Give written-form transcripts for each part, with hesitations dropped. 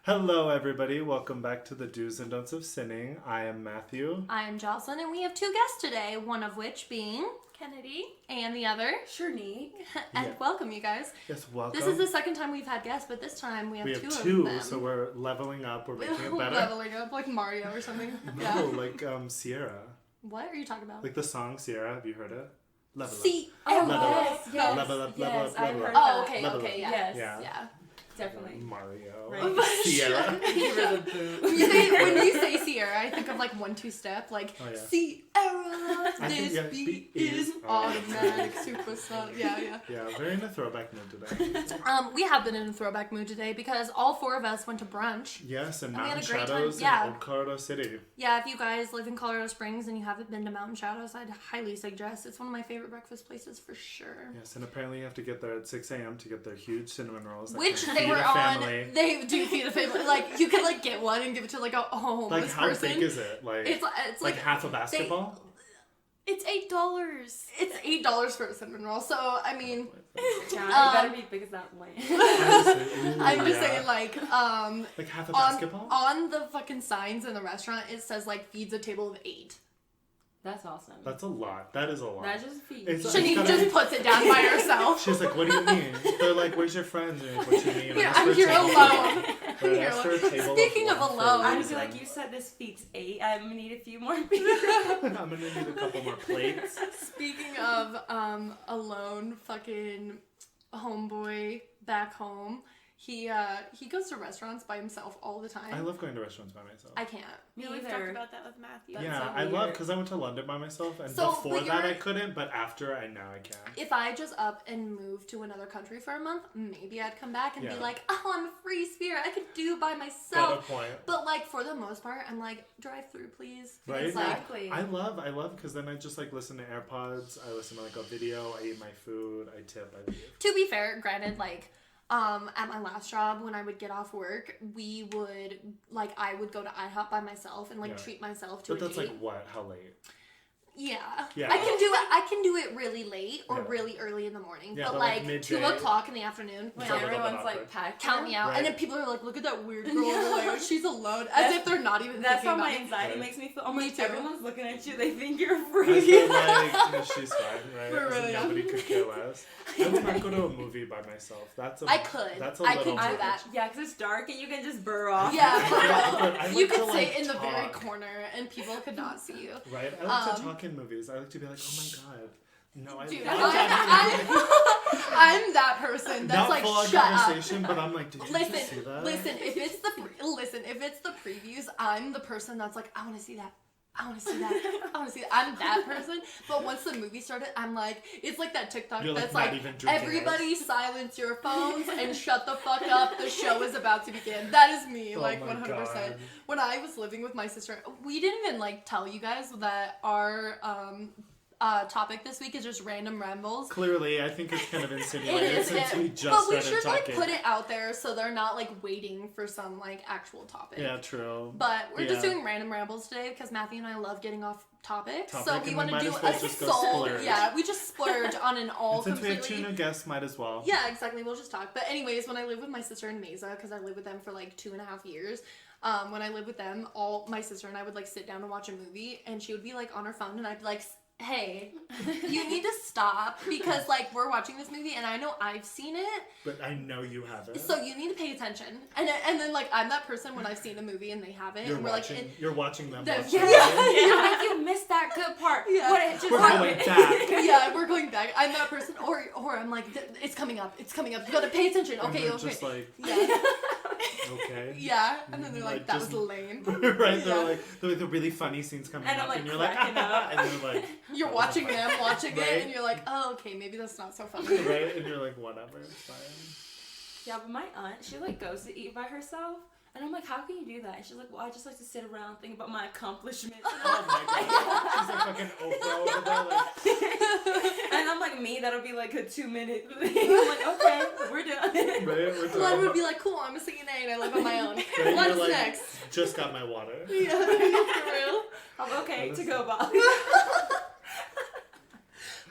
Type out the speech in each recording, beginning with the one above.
Hello, everybody. Welcome back to the Do's and Don'ts of Sinning. I am Matthew. I am Joslyn, and we have two guests today, one of which being Kennedy. And the other Sherniq. And welcome, you guys. Yes, welcome. This is the second time we've had guests, but this time we have two of them. So we're leveling up. We're making it better. Leveling up, like Mario or something. No, like Sierra. What are you talking about? Like the song Sierra. Have you heard it? Level See, up. level up. Yes. Level up, level Yes, up, I've level heard up. Oh, that. okay, Level okay, up. yeah. Yeah. Yeah. Definitely. Mario. Right. Sierra. Give her the boot. When you say Sierra, I think of like 1-2 step, like Sierra. This beat is automatic, supersonic. Yeah. Yeah, we're in a throwback mood today. We have been in a throwback mood today because all four of us went to brunch. Yes, and And we had Mountain a great time. Shadows Yeah. in Old Colorado City. Yeah, if you guys live in Colorado Springs and you haven't been to Mountain Shadows, I'd highly suggest. It's one of my favorite breakfast places for sure. Yes, and apparently you have to get there at 6 a.m. to get their huge cinnamon rolls. That Which can they feed were a family. on. They do feed a family. Like, you could, like, get one and give it to, like, a homeless Like, how person. big is it? Like, It's like half a basketball? It's $8. It's $8 for a cinnamon roll. So, I mean, Yeah, it better be big as that land. I'm just saying, like half a basketball? On the fucking signs in the restaurant, it says, like, feeds a table of 8. That's awesome. That's a lot. That is a lot. That just feeds. It's Shanique gotta just be- puts it down by herself. She's like, what do you mean? They're like, where's your friends? And you're like, what do you mean? Yeah, I I'm asked for a here table. alone. But I asked for a table Speaking of one for a alone, I was reason. like, you said this feeds 8. I'm gonna need a few more people. I'm gonna need a couple more plates. Speaking of alone, fucking homeboy back home, he goes to restaurants by himself all the time. I love going to restaurants by myself. I can't. Me We've either. talked about that with Matthew. That's Yeah, so I love weird. because I went to London by myself, and So, before but that you're- I couldn't, but after I can. If I just up and moved to another country for a month, maybe I'd come back and Yeah. be like, oh, I'm a free spirit. I could do it by Got a myself. point. But like for the most part, I'm like, drive through, please. Right? It's like, Exactly. I love because then I just like listen to AirPods, I listen to like a video, I eat my food, I tip, I leave. to be fair, granted, like, at my last job, when I would get off work, I would go to IHOP by myself and like Yeah. treat myself to But a that's date. like what? How late? Yeah. Yeah. I can do it really late or Yeah. really early in the morning. Yeah, but but, like, like midday. 2 o'clock in the afternoon, When It's a little bit everyone's awkward. like packed. count me out. Right. And then people are like, look at that weird girl over there. She's alone. As if they're not even That's thinking how about my it. anxiety Right. makes me feel. I'm Me like, too. everyone's looking at you. They think you're I free. feel like she's fine, right? For As in really, yeah. nobody could care less. I would not go to a movie by myself. That's a I could. That's a I little could do much. that. Yeah, because it's dark and you can just burr off. Yeah, But I you like could to, sit like, in the very talk. corner and people could not see you. Right? I like to talk in movies. I like to be like, oh my god. No, I Dude, love I'm that person that's not like, full on shut up. conversation, but I'm like, did you just see that? Listen. If it's the previews, I'm the person that's like, I want to see that. I want to see that. I want to see that. I'm that person. But once the movie started, I'm like, it's like that TikTok You're, like, that's not like, even drinking everybody silence your phones and shut the fuck up. The show is about to begin. That is me, Oh like my 100%. God. When I was living with my sister, we didn't even like tell you guys that our topic this week is just random rambles. Clearly, I think it's kind of It insinuated is, since we just but we started should talking. like put it out there so they're not like waiting for some like actual topic. Yeah, true. But we're just Yeah. doing random rambles today because Matthew and I love getting off topic. So Topic, we and want we to might do as well a just go soul. splurge. Yeah, we just splurge on an all And since we have completely. 2 new guests, might as well. Yeah, exactly. We'll just talk. But anyways, when I lived with my sister in Mesa, because I lived with them for like 2.5 years, when I lived with them, my sister and I would like sit down and watch a movie, and she would be like on her phone, and I'd be like, hey, you need to stop because like we're watching this movie and I know I've seen it, But I know you haven't. so you need to pay attention. And then like I'm that person when I've seen a movie and they haven't, You're and we're watching. like, You're watching them. Them- watch yeah. the movie. You're like, you missed that good part. Yeah. What it just We're happened. going back. yeah, we're going back. I'm that person, or I'm like, it's coming up. It's coming up. You gotta pay attention. And Okay, they're okay. just like, Yeah, okay. yeah. And then they're Like, like, that just- was lame. Right? Yeah. They're like the really funny scenes coming And up, I'm, like, and you're like, cracking up. and you're like, You're that was watching funny. them watching Right? it, and you're like, oh, okay, maybe that's not so funny. Right? And you're like, whatever, it's fine. Yeah, but my aunt, she like goes to eat by herself. And I'm like, how can you do that? And she's like, well, I just like to sit around and think about my accomplishments. Oh my god. She's like fucking Oprah over there, like, And I'm like, me, that'll be like a 2-minute thing. I'm like, okay, we're done. right? We're Glenn talking would be like, cool, I'm a CNA and I live on my own. Right, you're What's like, next? Just got my water. Yeah, for real. I'm okay to go, Bob.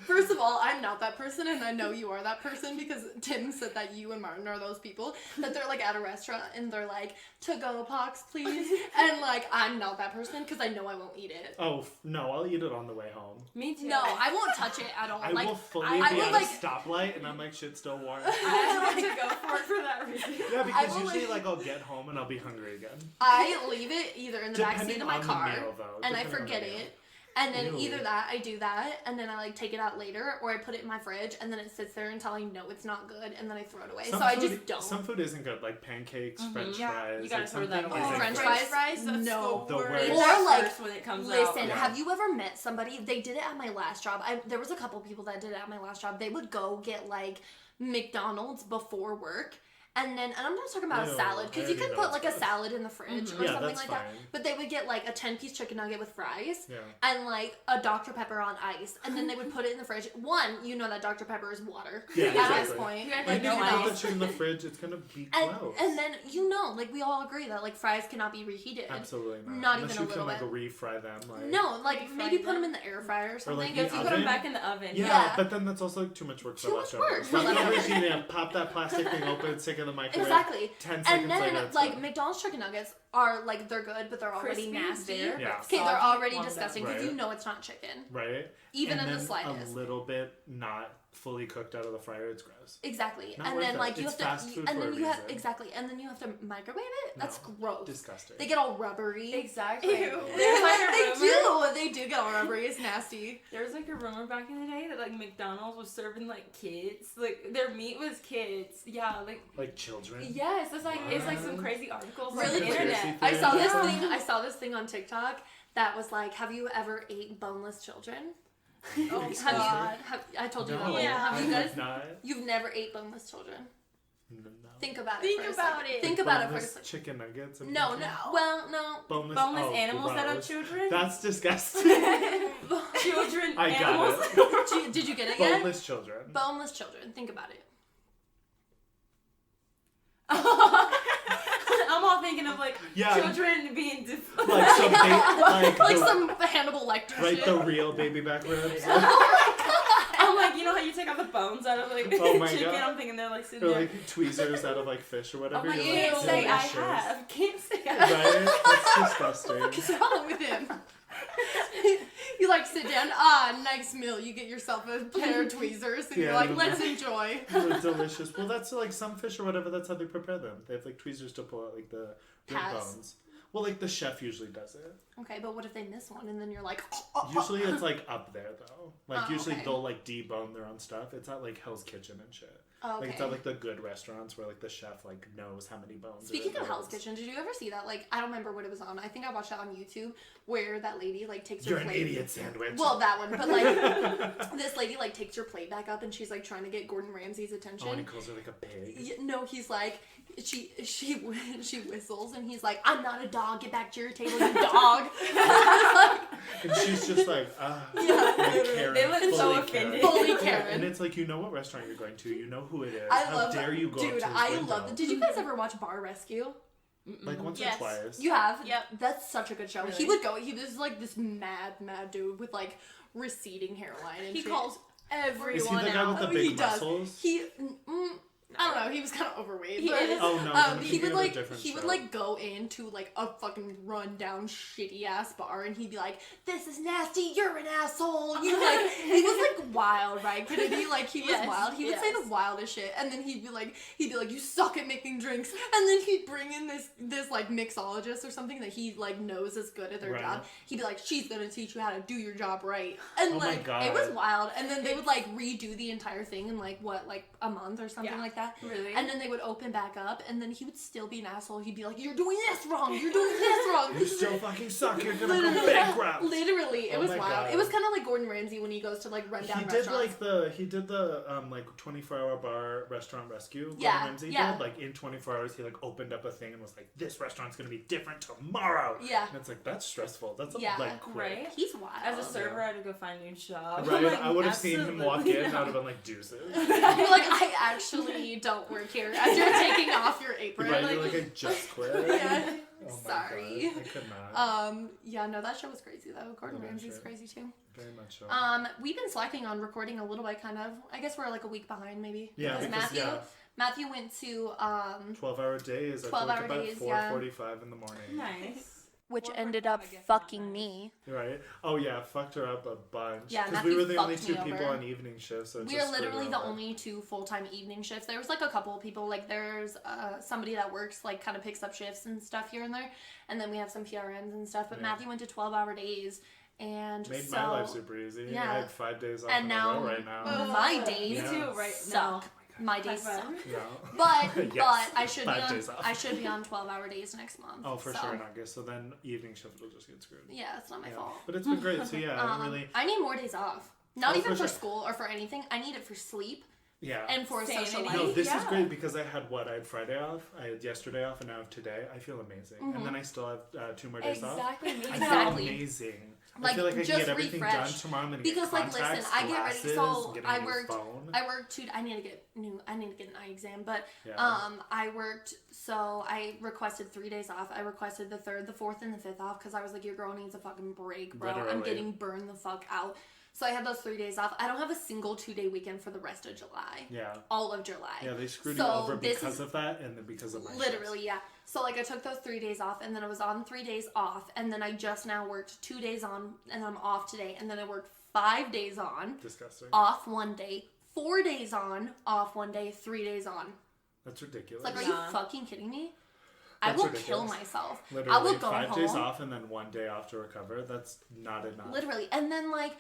First of all, I'm not that person, and I know you are that person because Tim said that you and Martin are those people that they're like at a restaurant and they're like, to-go pox, please. And like, I'm not that person because I know I won't eat it. Oh, no, I'll eat it on the way home. Me too. No, I won't touch it at all. I like, will fully I be will, at like, a stoplight and I'm like, shit's still warm. I have to go for it for that reason. Yeah, because will, usually like I'll get home and I'll be hungry again. I leave it either in the backseat of my on the car meal, though. and I Depending on forget the meal. it. And then Ew. either that, I do that, and then I like take it out later, or I put it in my fridge, and then it sits there until I know it's not good, and then I throw it away. Some so I food- just don't. Some food isn't good, like pancakes, French Yeah, fries. you gotta like, throw some that things away. isn't French good. fries? That's No. The worst. worst. Or, like, First when it comes Listen, out. have you ever met somebody? They did it at my last job. There was a couple people that did it at my last job. They would go get like McDonald's before work. And I'm not talking about a Ew, salad, because I you can already know put like a it's gross. salad in the fridge or Yeah, something that's like that. fine. But they would get like a 10-piece chicken nugget with fries Yeah. and like a Dr. Pepper on ice. And then they would put it in the fridge. One, you know that Dr. Pepper is water Yeah, at this exactly. point. You guys Like, no if you ice. put that shit in the fridge, it's gonna be And, gross. and then, you know, like we all agree that like fries cannot be reheated. Absolutely not. Not Unless even you a can little like refry them. Like, No, like Refry maybe put them. them in the air fryer or something. like, Yes, the you put them oven? back in the oven. Yeah, Yeah. but then that's also like too much work for Too much leftovers. work for Leftovers, leftovers. you need to pop that plastic thing open, stick it in the microwave. Exactly. 10 seconds And then later, it's like done. McDonald's chicken nuggets are like they're good, but they're already Crispy, nasty. there, Yeah. Okay, they're soggy, already one disgusting down. because Right. you know it's not chicken, Right? even and in the then slightest. a little bit not fully cooked out of the fryer, it's gross. Exactly, Not and worth then it. like you It's have to, fast food and for then a you have reason. exactly, and then you have to microwave it. That's No. gross. Disgusting. They get all rubbery. Exactly. Ew. There's like a rumor. They do get all rubbery. It's nasty. There was like a rumor back in the day that like McDonald's was serving like kids. Like their meat was kids. Yeah, Like children. yes, it's like some What? crazy articles Really? on the internet. Conspiracy I saw this Yeah. thing. I saw this thing on TikTok that was like, "Have you ever ate boneless children?" Oh Excuse Have me? you? I told you No, that. One. Yeah. Have I you guys? have not. You've never ate boneless children. No. Think about it. Think for a about second. it. Think Like about it for a boneless second. chicken nuggets. I'm No, thinking. no. Well, no. Boneless, Boneless oh, animals that have gross. children. That's disgusting. Children, I got animals. it. Did you get it yet? Boneless children. Boneless children. Think about it. I'm all thinking of like Yeah. children being Like some like Like the, some Hannibal Lecter like shit. the real baby back ribs. I'm like, you know how you take out the bones out of like Oh my chicken? God. I'm thinking they're like sitting Or there. like tweezers out of like fish or whatever. I'm like, You're you can't like, say I delicious. have. Can't say I Right? have. That's disgusting. What's wrong with him? You like sit down, nice meal. You get yourself a pair of tweezers and you're Yeah, like, the- let's enjoy. They're delicious. Well, that's like some fish or whatever. That's how they prepare them. They have like tweezers to pull out like the rib Pads. bones. Well, like the chef usually does it. Okay, but what if they miss one and then you're like, Usually it's like up there though. Like Oh, usually okay. they'll like debone their own stuff. It's not like Hell's Kitchen and shit. oh, okay. Like it's not like the good restaurants where like the chef like knows how many bones. are Speaking in of those. Hell's Kitchen, did you ever see that? Like, I don't remember what it was on. I think I watched it on YouTube where that lady like takes You're her an plate. idiot sandwich. Well, that one, but like this lady like takes her plate back up and she's like trying to get Gordon Ramsay's attention. Oh, and he calls her like a pig. No, he's like she whistles and he's like, I'm not a dog. Get back to your table, you dog. And she's just like, Yeah. like Karen, They look so fully offended. Fully Yeah, Karen. and it's like, you know what restaurant you're going to, you know who it is. I How love dare that. you go Dude, up to his I window? love that. Did you guys ever watch Bar Rescue? Like once Yes. or twice. You have? Yep. That's such a good show. He Really? would go, he was like this mad dude with like receding hairline and He shit. calls everyone Is he the guy out. with the Oh, big he does. muscles? I don't know, he was kind of overweight. He but, is. Oh no, I'm he thinking would of a like different he would show. like go into like a fucking rundown shitty ass bar and he'd be like, "This is nasty. You're an asshole." You like he was like wild, right? Kennedy, like he was Yes, wild. He would say yes. the wildest shit, and then he'd be like, "You suck at making drinks," and then he'd bring in this like mixologist or something that he like knows is good at their Right. job. He'd be like, "She's gonna teach you how to do your job right," and Oh my like God. it was wild. And then they would like redo the entire thing in like a month or something Yeah. like that. Really? And then they would open back up, and then he would still be an asshole. He'd be like, "You're doing this wrong. You're doing this wrong." You still fucking suck. You're gonna go Literally, bankrupt. literally, it Oh was my wild. God. It was kind of like Gordon Ramsay when he goes to like run down He did restaurants. like 24-hour bar restaurant rescue. Gordon Yeah, Ramsay yeah. did like in 24 hours. He like opened up a thing and was like, "This restaurant's gonna be different tomorrow." Yeah. And it's like that's stressful. That's Yeah. like quick. Right? He's wild. As a server, I had to go find a new job. Right, I'm like, I would have seen him walk in. absolutely And I would have not. been like, "Deuces." You're like, I actually don't work here. As you're taking off your apron, Right, like, you're like, I just quit. yeah. Oh my Sorry. God, could not. Yeah, no, that show was crazy though. Gordon Oh, Ramsay's sure. crazy too. Very much so. We've been slacking on recording a little bit, kind of. I guess we're like a week behind, maybe. Yeah, because Matthew went to 12-hour days. 12-hour days, yeah. 4:45 in the morning. Nice. which Work ended out, up I guess, fucking not me. Right? Oh yeah, fucked her up a bunch. Yeah, because we were the only Matthew two fucked me people over. on evening shifts. So it We just are screwed literally her the over. only 2 full-time evening shifts. There was like a couple of people, like there's somebody that works, like kind of picks up shifts and stuff here and there. And then we have some PRNs and stuff. But Yeah. Matthew went to 12-hour days. And Made so, my life super easy. yeah. I had 5 days off And in now- a row right now. my days Me too, right suck. now. My days High suck. five. Yeah. But Yes. I should be 5 on days off. I should be on 12-hour days next month. Oh, for so. sure in August. So then evening shift will just get screwed. Yeah, it's not my Yeah. fault. But it's been great. So yeah, I really. I need more days off. Not Oh, even for for sure. school or for anything. I need it for sleep Yeah. and for Same. social life. No, this is Yeah. great because I had Friday off, I had yesterday off, and now I have today. I feel amazing. And then I still have 2 more days off. Exactly. Me I too. feel Exactly. amazing. Like, I feel like I can just get everything refresh. done tomorrow. I'm gonna Because, get like, listen, contacts, I get ready- glasses, so get a I new worked- phone. I worked 2. I need to get an eye exam, but Yeah. I worked. So I requested 3 days off. I requested the 3rd, the 4th, and the 5th off because I was like, your girl needs a fucking break, bro. I'm Literally. getting burned the fuck out. So I had those 3 days off. I don't have a single 2-day weekend for the rest of July. Yeah. All of July. Yeah, they screwed So you over this because is- of that, and then because of my Literally, yeah. So, like, I took those 3 days off, and then I was on 3 days off, and then I just now worked 2 days on, and I'm off today, and then I worked 5 days on, shifts. Disgusting. off 1 day, 4 days on, off 1 day, 3 days on. That's ridiculous. It's like, are Yeah. you fucking kidding me? I That's will ridiculous. kill myself. Literally, I will go 5 home. days off and then 1 day off to recover. That's not enough. Literally. And then, like,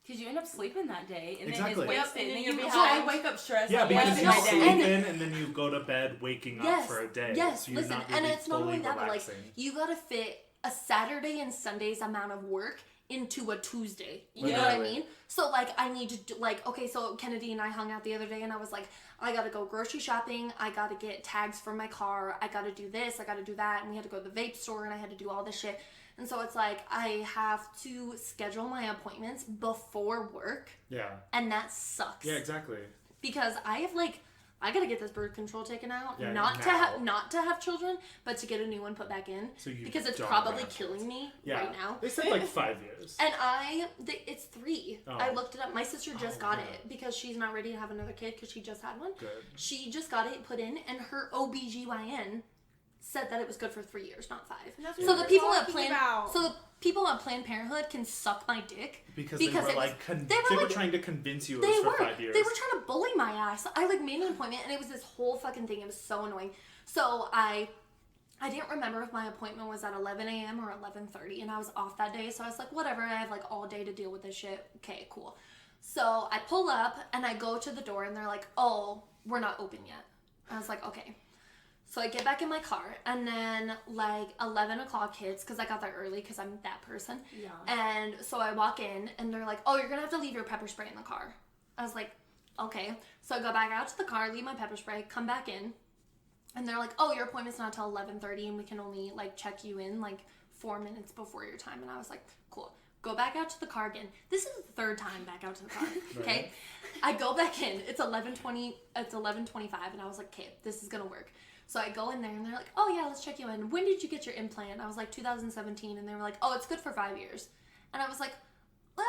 Because you end up sleeping that day, and Exactly. then Yep, just wasted, and and then then you're you behind. I wake up stressed. Yeah, I'm because wasting you my no, sleep day. in and then you go to bed waking up yes, for a day. yes, So you're listen, not and really it's not fully only that, but, like, relaxing. you gotta fit a Saturday and Sunday's amount of work into a Tuesday. You know what I Literally. mean? So, like, I need to do, like, okay, so Kennedy and I hung out the other day, and I was like, I gotta go grocery shopping, I gotta get tags for my car, I gotta do this, I gotta do that, and we had to go to the vape store, and I had to do all this shit. And so it's like, I have to schedule my appointments before work, Yeah. and that sucks. Yeah, exactly. Because I have, like, I gotta get this birth control taken out, Yeah, not now. to have children, but to get a new one put back in, So you because it's don't probably have killing kids. me Yeah. right now. They said like 5 years. And it's 3. Oh. I looked it up. My sister just got yeah. it because she's not ready to have another kid because she just had one. Good. She just got it put in, and her OBGYN said that it was good for 3 years, not 5. That's what So we're the people at talking Planned, about. so the people at Planned Parenthood can suck my dick. Because Because they it were was- like, they were, like- trying to convince you it They was for were. 5 years. They were trying to bully my ass. I like made an appointment, and it was this whole fucking thing. It was so annoying. So I didn't remember if my appointment was at 11 a.m. or 11:30, and I was off that day. So I was like, whatever. I have like all day to deal with this shit. Okay, cool. So I pull up and I go to the door, and they're like, "Oh, we're not open yet." I was like, "Okay." So I get back in my car, and then like 11 o'clock hits because I got there early because I'm that person. Yeah. And so I walk in, and they're like, "Oh, you're gonna have to leave your pepper spray in the car." I was like, "Okay." So I go back out to the car, leave my pepper spray, come back in, and they're like, "Oh, your appointment's not till 11:30, and we can only like check you in like 4 minutes before your time." And I was like, "Cool." Go back out to the car again. This is the 3rd time back out to the car. Okay, I go back in. It's 11:20. It's 11:25, and I was like, "Okay, this is gonna work." So I go in there, and they're like, "Oh yeah, let's check you in. When did you get your implant?" I was like, 2017, and they were like, "Oh, it's good for 5 years." And I was like, "Well,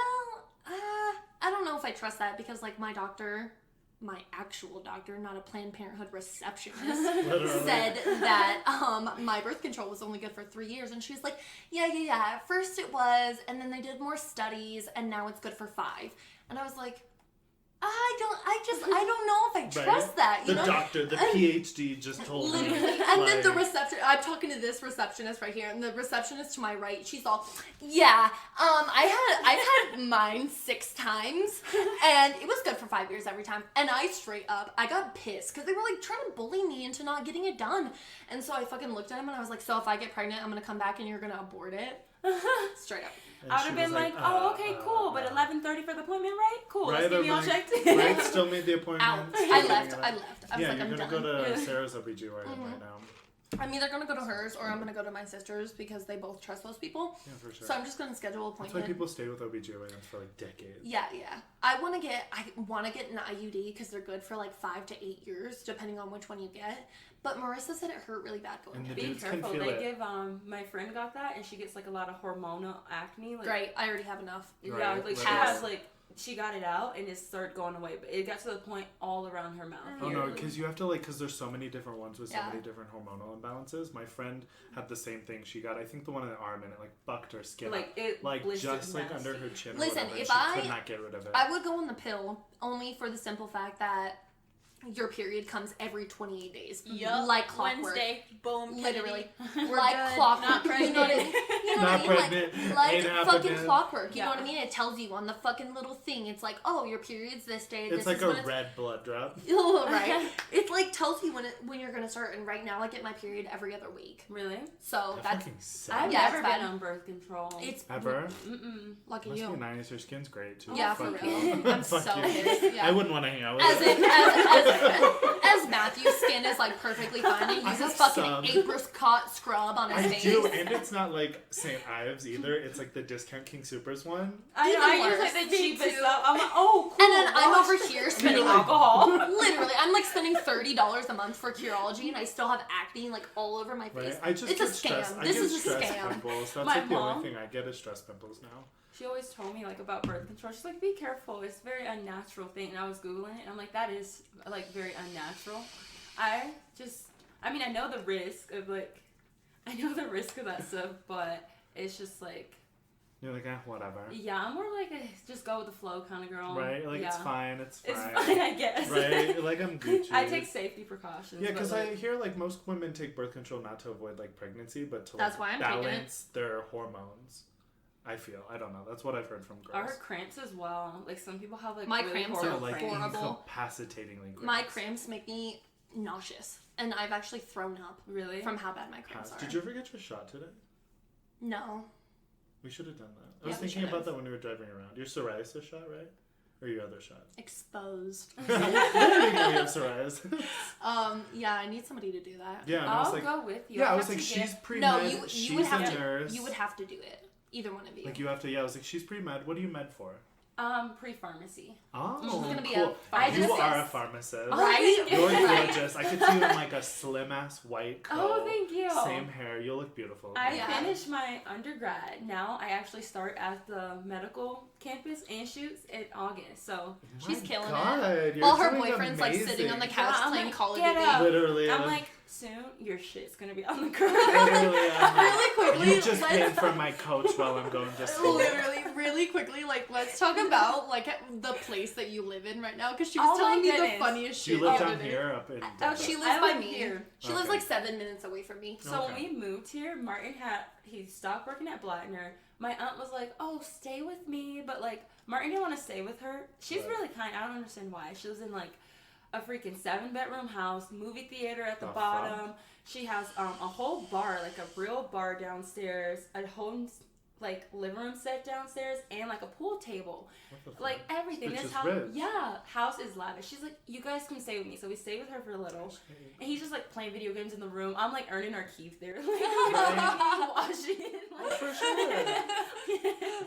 I don't know if I trust that because like my doctor, my actual doctor, not a Planned Parenthood receptionist, Literally. said that my birth control was only good for 3 years." And she was like, yeah. At first it was, and then they did more studies, and now it's good for 5. And I was like, I don't know if I trust Right? that. You The know? doctor, the PhD just told me. Literally. And then the like, I'm talking to this receptionist right here, and the receptionist to my right, she's all, "Yeah, I've had mine 6 times, and it was good for 5 years every time." And I straight up, I got pissed, because they were like trying to bully me into not getting it done. And so I fucking looked at him, and I was like, "So if I get pregnant, I'm gonna come back and you're gonna abort it?" Straight up. and I would she have been was like, "Oh, okay, cool, but 11:30 for the appointment, right? Cool, Right, let's get me all I'm checked." like, right, still made the appointment. Out. still I getting left. it I out. left. I was Yeah, like, you're I'm gonna done. go to Yeah. Sarah's OBGYN right now. I'm either gonna go to hers or I'm gonna go to my sister's because they both trust those people. Yeah, for sure. So I'm just gonna schedule an That's appointment. why people stay with OBGYNs for like decades. Yeah. I wanna get an IUD because they're good for like 5 to 8 years, depending on which one you get. But Marissa said it hurt really bad going And in. the Be dudes can careful. feel They it. give my friend got that and she gets like a lot of hormonal acne. Like, Great, I already have enough. Yeah, Right, like she right. has like she got it out and it started going away, but it got to the point all around her mouth. Oh here. no, because you have to because there's so many different ones with so Yeah. many different hormonal imbalances. My friend had the same thing. She got, I think, the one in the arm, and it fucked her skin Like up. it blistered Just under nasty. her chin. Listen, or whatever, if and she could not get rid of it. I would go on the pill only for the simple fact that your period comes every 28 days. Yup. Like clockwork. Wednesday, boom, Literally. We're like good. clockwork. Not pregnant. You know what I mean? You know Not what I mean? pregnant. Like Ain't fucking happening. clockwork. You Yeah. know what I mean? It tells you on the fucking little thing. It's like, oh, your period's this day. It's This like is a when it's red blood drop. Oh, right. It like tells you when you're gonna start. And right now, I get my period every other week. Really? So That that's fucking sucks. I've Yeah, never it's been bad. on birth control. it's Ever? Mm-mm. lucky Must you. be nice. Your skin's great too. Yeah, for Fuck real. you. I'm so Fuck you. pissed. Yeah. I wouldn't want to hang out with As you. in, as Matthew's skin is like perfectly fine. He I uses have fucking some. apricot scrub on his I face. do, and it's not like St. Ives either. It's like the discount King Supers one. I Even use worse. like the Me cheapest too. stuff. I'm like, oh, cool. And then I'm wash. over here spending alcohol. Literally, I'm like spending $30 a month for Curology, and I still have acne like all over my face. Right? I just It's a get stress. scam. I This get is a stress scam. pimples. That's My like the mom- only thing I get is stress pimples now. She always told me like about birth control. She's like, be careful. It's a very unnatural thing. And I was Googling it and I'm like, that is like very unnatural. I know the risk of that stuff, but it's just like, You're like, whatever. yeah, I'm more like a just go with the flow kind of girl. Right? Like, yeah. it's fine. It's It's fine. fine, I guess. Right? Like, I'm Gucci. I take safety precautions. Yeah, but, because like, I hear like most women take birth control not to avoid like pregnancy, but to That's like why I'm taking it. balance their hormones. I feel. I don't know. That's what I've heard from I girls. heard cramps as well. Like some people have like My really cramps horrible are like cramps. horrible. incapacitatingly My cramps. cramps make me nauseous, and I've actually thrown up Really? from how bad my cramps are. Did you ever get your shot today? No. We should have done that. I Yeah, was we thinking about should've. that when we were driving around. Your psoriasis shot, right? Or your other shot? Exposed. Literally, you have psoriasis. Yeah, I need somebody to do that. Yeah, and I I'll was like, go with you. yeah, I I was have like, to get- she's pre-med, No, you she's would have a to. nurse. You would have to do it. Either one of you. Like, you have to, yeah, I was like, she's pre-med. What are you med for? Pre-pharmacy. Oh, She's gonna be cool. I You just- are a pharmacist. Right? You're Right. gorgeous. I could see you in like a slim ass white coat. Oh, thank you. Same hair. You'll look beautiful. I Yeah. finished my undergrad. Now I actually start at the medical campus and shoots in August. So She's My killing God, it. you're While her doing boyfriend's like sitting on the amazing. couch Yeah, I'm playing like, Call of get Duty. up. Literally. I'm like, soon your shit's gonna be on the ground. Literally, I'm like, Really quickly, you just let's- paid for my coach while I'm going to school. Literally, really quickly, like, let's talk about, like, the place that you live in right now, because she was Oh my telling me the goodness. funniest Do you shit live the down other day. here up in Oh, Denver? She I lives by live me. here. She lives, Okay. like, 7 minutes away from me. So Okay. when we moved here, Martin he stopped working at Blattner. My aunt was like, "Oh, stay with me," but like Martin didn't want to stay with her. She's Right. really kind. I don't understand why. She lives in like a freaking 7-bedroom house, movie theater at the The bottom. She has a whole bar, like a real bar downstairs, a whole like living room set downstairs, and like a pool table. What the fuck? Like everything. Bitch This is house, rich. yeah, house is lavish. She's like, you guys come stay with me. So we stay with her for a little, and he's just like playing video games in the room. I'm like earning our keep there, like washing, like, For sure.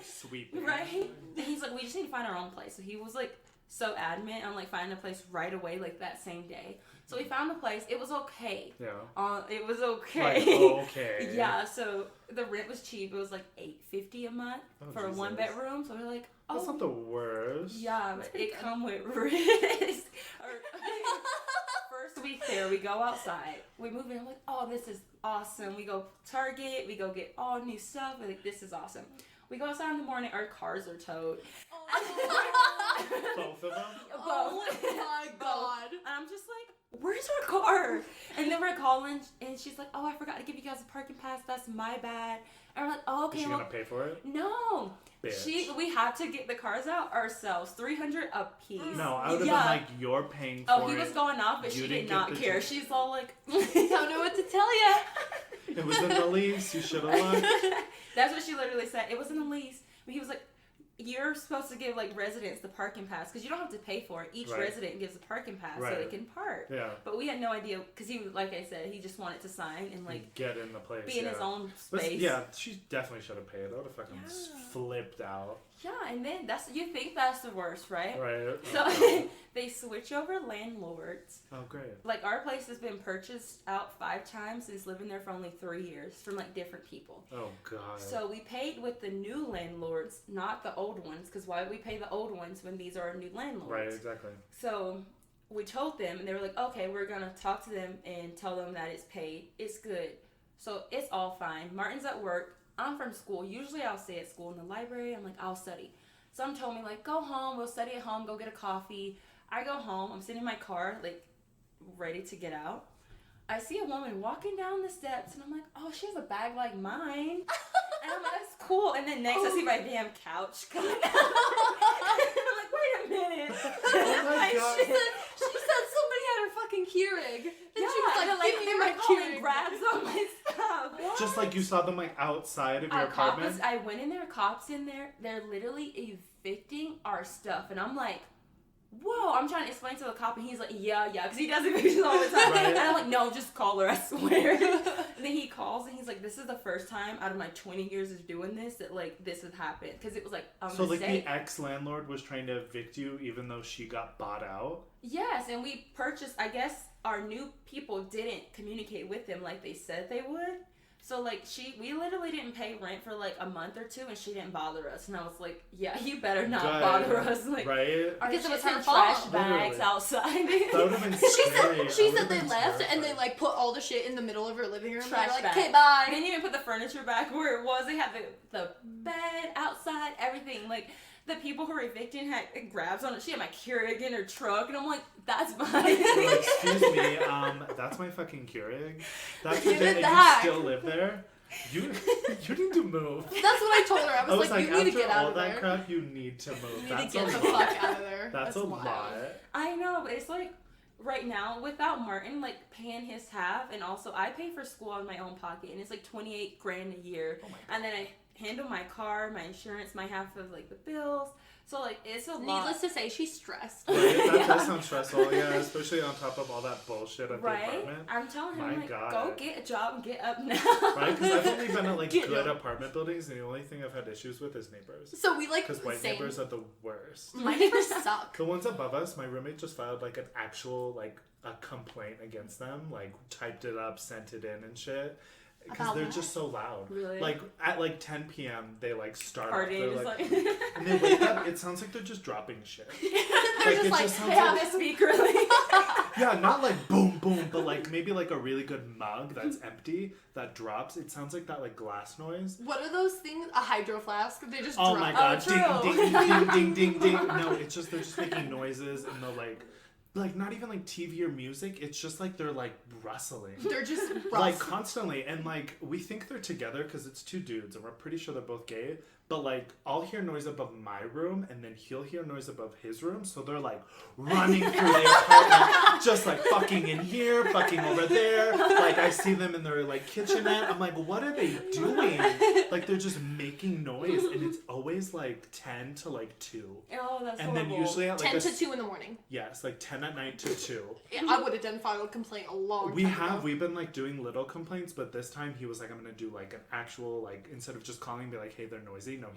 Sweeping. right? And he's like, we just need to find our own place. So he was like so adamant on like finding a place right away, like that same day. So we found the place. It was okay. Yeah. It was okay. Like, okay. Yeah, so the rent was cheap. It was like $8.50 a month Oh, for a Jesus. 1-bedroom. So we're like, oh, That's not the worst. yeah, but pretty it good. come with risk. First week there, we go outside. We move in. I'm like, oh, this is awesome. We go Target. We go get all new stuff. We're like, this is awesome. We go outside in the morning. Our cars are towed. Both of them? Oh my God. And I'm just like, where's our car? And then we're calling, and she's like, oh, I forgot to give you guys a parking pass. That's my bad. And we're like, oh, Is okay. she Well, gonna pay for it? no. Bitch. We had to get the cars out ourselves, $300 a piece. No, I would have Yeah. been like, you're paying for Oh, he it. was going off, but You she didn't did get not the care. check. She's all like, Don't know what to tell you. It was in the lease. You should have looked. that's what she literally said. It was in the lease. But he was like, you're supposed to give like residents the parking pass because you don't have to pay for it. Each Right. resident gives a parking pass Right. so they can park. Yeah. But we had no idea because he, like I said, he just wanted to sign and like Get in the place. be in his own But, space. yeah, she definitely should have paid. I would have fucking Yeah. flipped out. Yeah, and then you think that's the worst, right? Right. So Oh, they switch over landlords. oh, great. Like our place has been purchased out 5 times and is living there for only 3 years from like different people. Oh, God. So we paid with the new landlords, not the old ones, because why would we pay the old ones when these are our new landlords? Right, exactly. So we told them, and they were like, okay, we're going to talk to them and tell them that it's paid. It's good. So it's all fine. Martin's at work. I'm from school. Usually I'll stay at school in the library. I'm like, I'll study. Some told me, like, go home. We'll study at home. Go get a coffee. I go home. I'm sitting in my car, like, ready to get out. I see a woman walking down the steps, and I'm like, oh, she has a bag like mine. And I'm like, that's cool. And then next I see my damn couch coming out. And I'm like, wait a minute. Oh my God. She said somebody had her fucking Keurig. And Yeah, she was and like, give me my calling Keurig. grabs on my stuff. Just like you saw them, like, outside of your apartment? I went in there, cops in there. They're literally evicting our stuff. And I'm like, whoa, I'm trying to explain to the cop, and he's like, yeah, because he does evictions all the time. Right. And I'm like, no, just call her, I swear. And then he calls, and he's like, this is the first time out of my 20 years of doing this that, like, this has happened. Because it was, like, a So, like, mistake. the ex-landlord was trying to evict you even though she got bought out? Yes, and we purchased, I guess our new people didn't communicate with them like they said they would. So, like, we literally didn't pay rent for, like, a month or 2, and she didn't bother us. And I was like, yeah, you better not Good. bother us. Like, Right? our Because it was shit's her in trash fault. bags Literally. outside. That would have been She scary. said I would've they been left and they terrified. like put all the shit in the middle of her living room. Trash They're like, bag. okay, bye. They didn't even put the furniture back where it was. They had the bed outside, everything. Like, the people who were evicting had grabs on it. She had my Keurig in her truck, and I'm like, that's mine. Well, excuse me, that's my fucking Keurig. That's Give the it day back. you still live there. You need to move. That's what I told her. I was, like, you need after to get out all of that there. crap, you need to move. You That's need to a get the lot. fuck out of there. That's a wild. lot. I know, but it's like, right now, without Martin, like, paying his half, and also I pay for school out of my own pocket, and it's like $28,000 a year. Oh my God. And then I handle my car, my insurance, my half of, like, the bills. So, like, it's a lot. Needless to say, she's stressed. Right? That Yeah. does sound stressful, yeah, especially on top of all that bullshit at the Right? apartment. I'm telling him, My like, God. go get a job and get up now. Right? Because I've only been at like Get good up. apartment buildings, and the only thing I've had issues with is neighbors. So we like Because white same. neighbors are the worst. My neighbors suck. The ones above us, my roommate just filed like an actual like a complaint against them, like typed it up, sent it in and shit. Because About they're what? just so loud. Really? Like at like 10 p.m. they like start. Party, They're just like, like, and they wake up. It sounds like they're just dropping shit. They're Like, just it like, just sounds they like- have a speaker. Like, Yeah, not like boom boom, but like maybe like a really good mug that's empty that drops. It sounds like that like glass noise. what are those things? A hydro flask? They just Oh drop. my god! true. Ding ding ding ding ding ding. No, it's just they're just making noises and they're like not even like TV or music. It's just like they're like rustling. They're just Like rough. constantly, and like we think they're together because it's 2 dudes and we're pretty sure they're both gay, but like I'll hear noise above my room and then he'll hear noise above his room, so they're like running through the apartment, just like fucking in here, fucking over there. Like I see them in their like kitchenette. I'm like, what are they doing? Like they're just making noise, and it's always like 10 to like 2. oh, that's And horrible. then usually at like 10 to 2 in the morning. yes, like 10 at night to 2. Yeah, I would have done filed a complaint a long time ago. We've been like doing little complaints, but this time he was like, I'm gonna do like an actual, like, instead of just calling and be like, hey, they're noisy. No,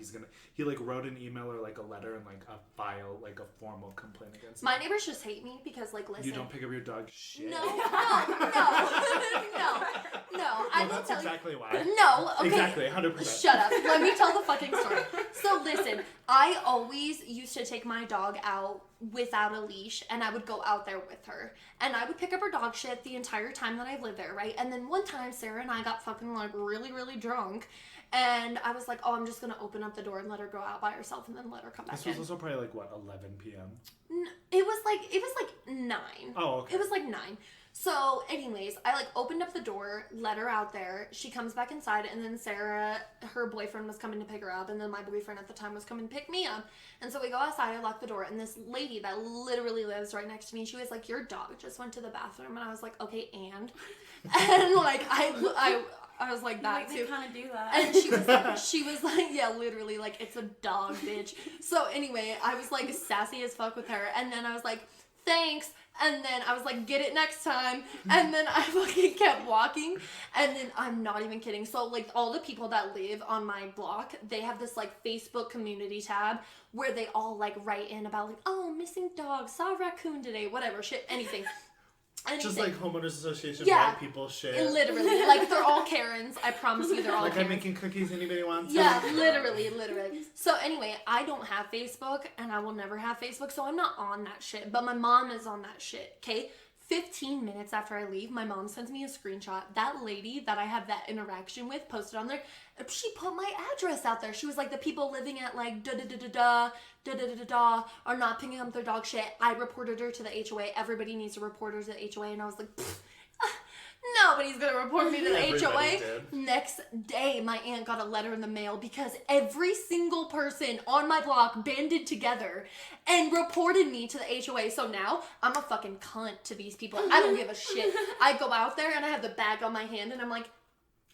he like wrote an email or like a letter and like a file, like a formal complaint against My them. neighbors just hate me because, like, listen. You don't pick up your dog shit. No. I Well, will that's tell you. exactly why. No, okay. Exactly, 100%. Shut up. Let me tell the fucking story. So listen, I always used to take my dog out without a leash, and I would go out there with her. And I would pick up her dog shit the entire time that I lived there, right? And then one time, Sarah and I got fucking like really, really drunk. And I was like, oh, I'm just gonna open up the door and let her go out by herself and then let her come back This was in. also probably like, what, 11 p.m.? It was like 9. Oh, okay. It was like 9. So, anyways, I like opened up the door, let her out there. She comes back inside, and then Sarah, her boyfriend was coming to pick her up, and then my boyfriend at the time was coming to pick me up. And so we go outside, I lock the door, and this lady that literally lives right next to me, she was like, your dog just went to the bathroom. And I was like, okay, and like I was like that They too. kind of do that. And she was like, yeah, literally, like, it's a dog, bitch. So anyway, I was like sassy as fuck with her, and then I was like, thanks. And then I was like, get it next time. And then I fucking kept walking. And then I'm not even kidding. So like all the people that live on my block, they have this like Facebook community tab where they all like write in about like, oh, missing dog, saw a raccoon today, whatever, shit, anything. Just like homeowners association, yeah, white people shit. Literally. Like they're all Karens. I promise you they're all like Karens. I'm making cookies, anybody wants Yeah, some? literally. So anyway, I don't have Facebook and I will never have Facebook, so I'm not on that shit. But my mom is on that shit, okay? 15 minutes after I leave, my mom sends me a screenshot. That lady that I have that interaction with posted on there. She put my address out there. She was like, the people living at like da-da-da-da-da are not picking up their dog shit. I reported her to the HOA. Everybody needs to report her to the HOA. And I was like, nobody's gonna report me to the HOA. Did. Next day, my aunt got a letter in the mail because every single person on my block banded together and reported me to the HOA. So now I'm a fucking cunt to these people. I don't give a shit. I go out there and I have the bag on my hand and I'm like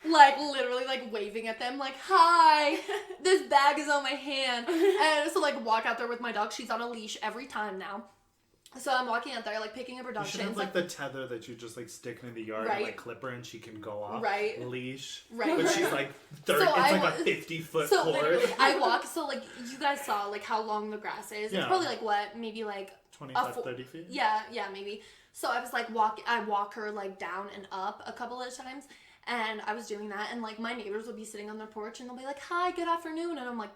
literally like waving at them like, hi, this bag is on my hand. And so like walk out there with my dog. She's on a leash every time now. So I'm walking out there, like, picking up her dog You should shit. have, like, the tether that you just, like, stick in the yard and, like, clip her and she can go off. Right. Leash. Right. But she's, like, it's like a 50-foot so cord. literally, I walk, so, like, you guys saw, like, how long the grass is. Yeah. It's probably, like, what? Maybe, like... 25, 30 feet? Yeah, maybe. So I was, like, I walk her, like, down and up a couple of times. And I was doing that. And, like, my neighbors would be sitting on their porch and they'll be like, hi, good afternoon. And I'm like...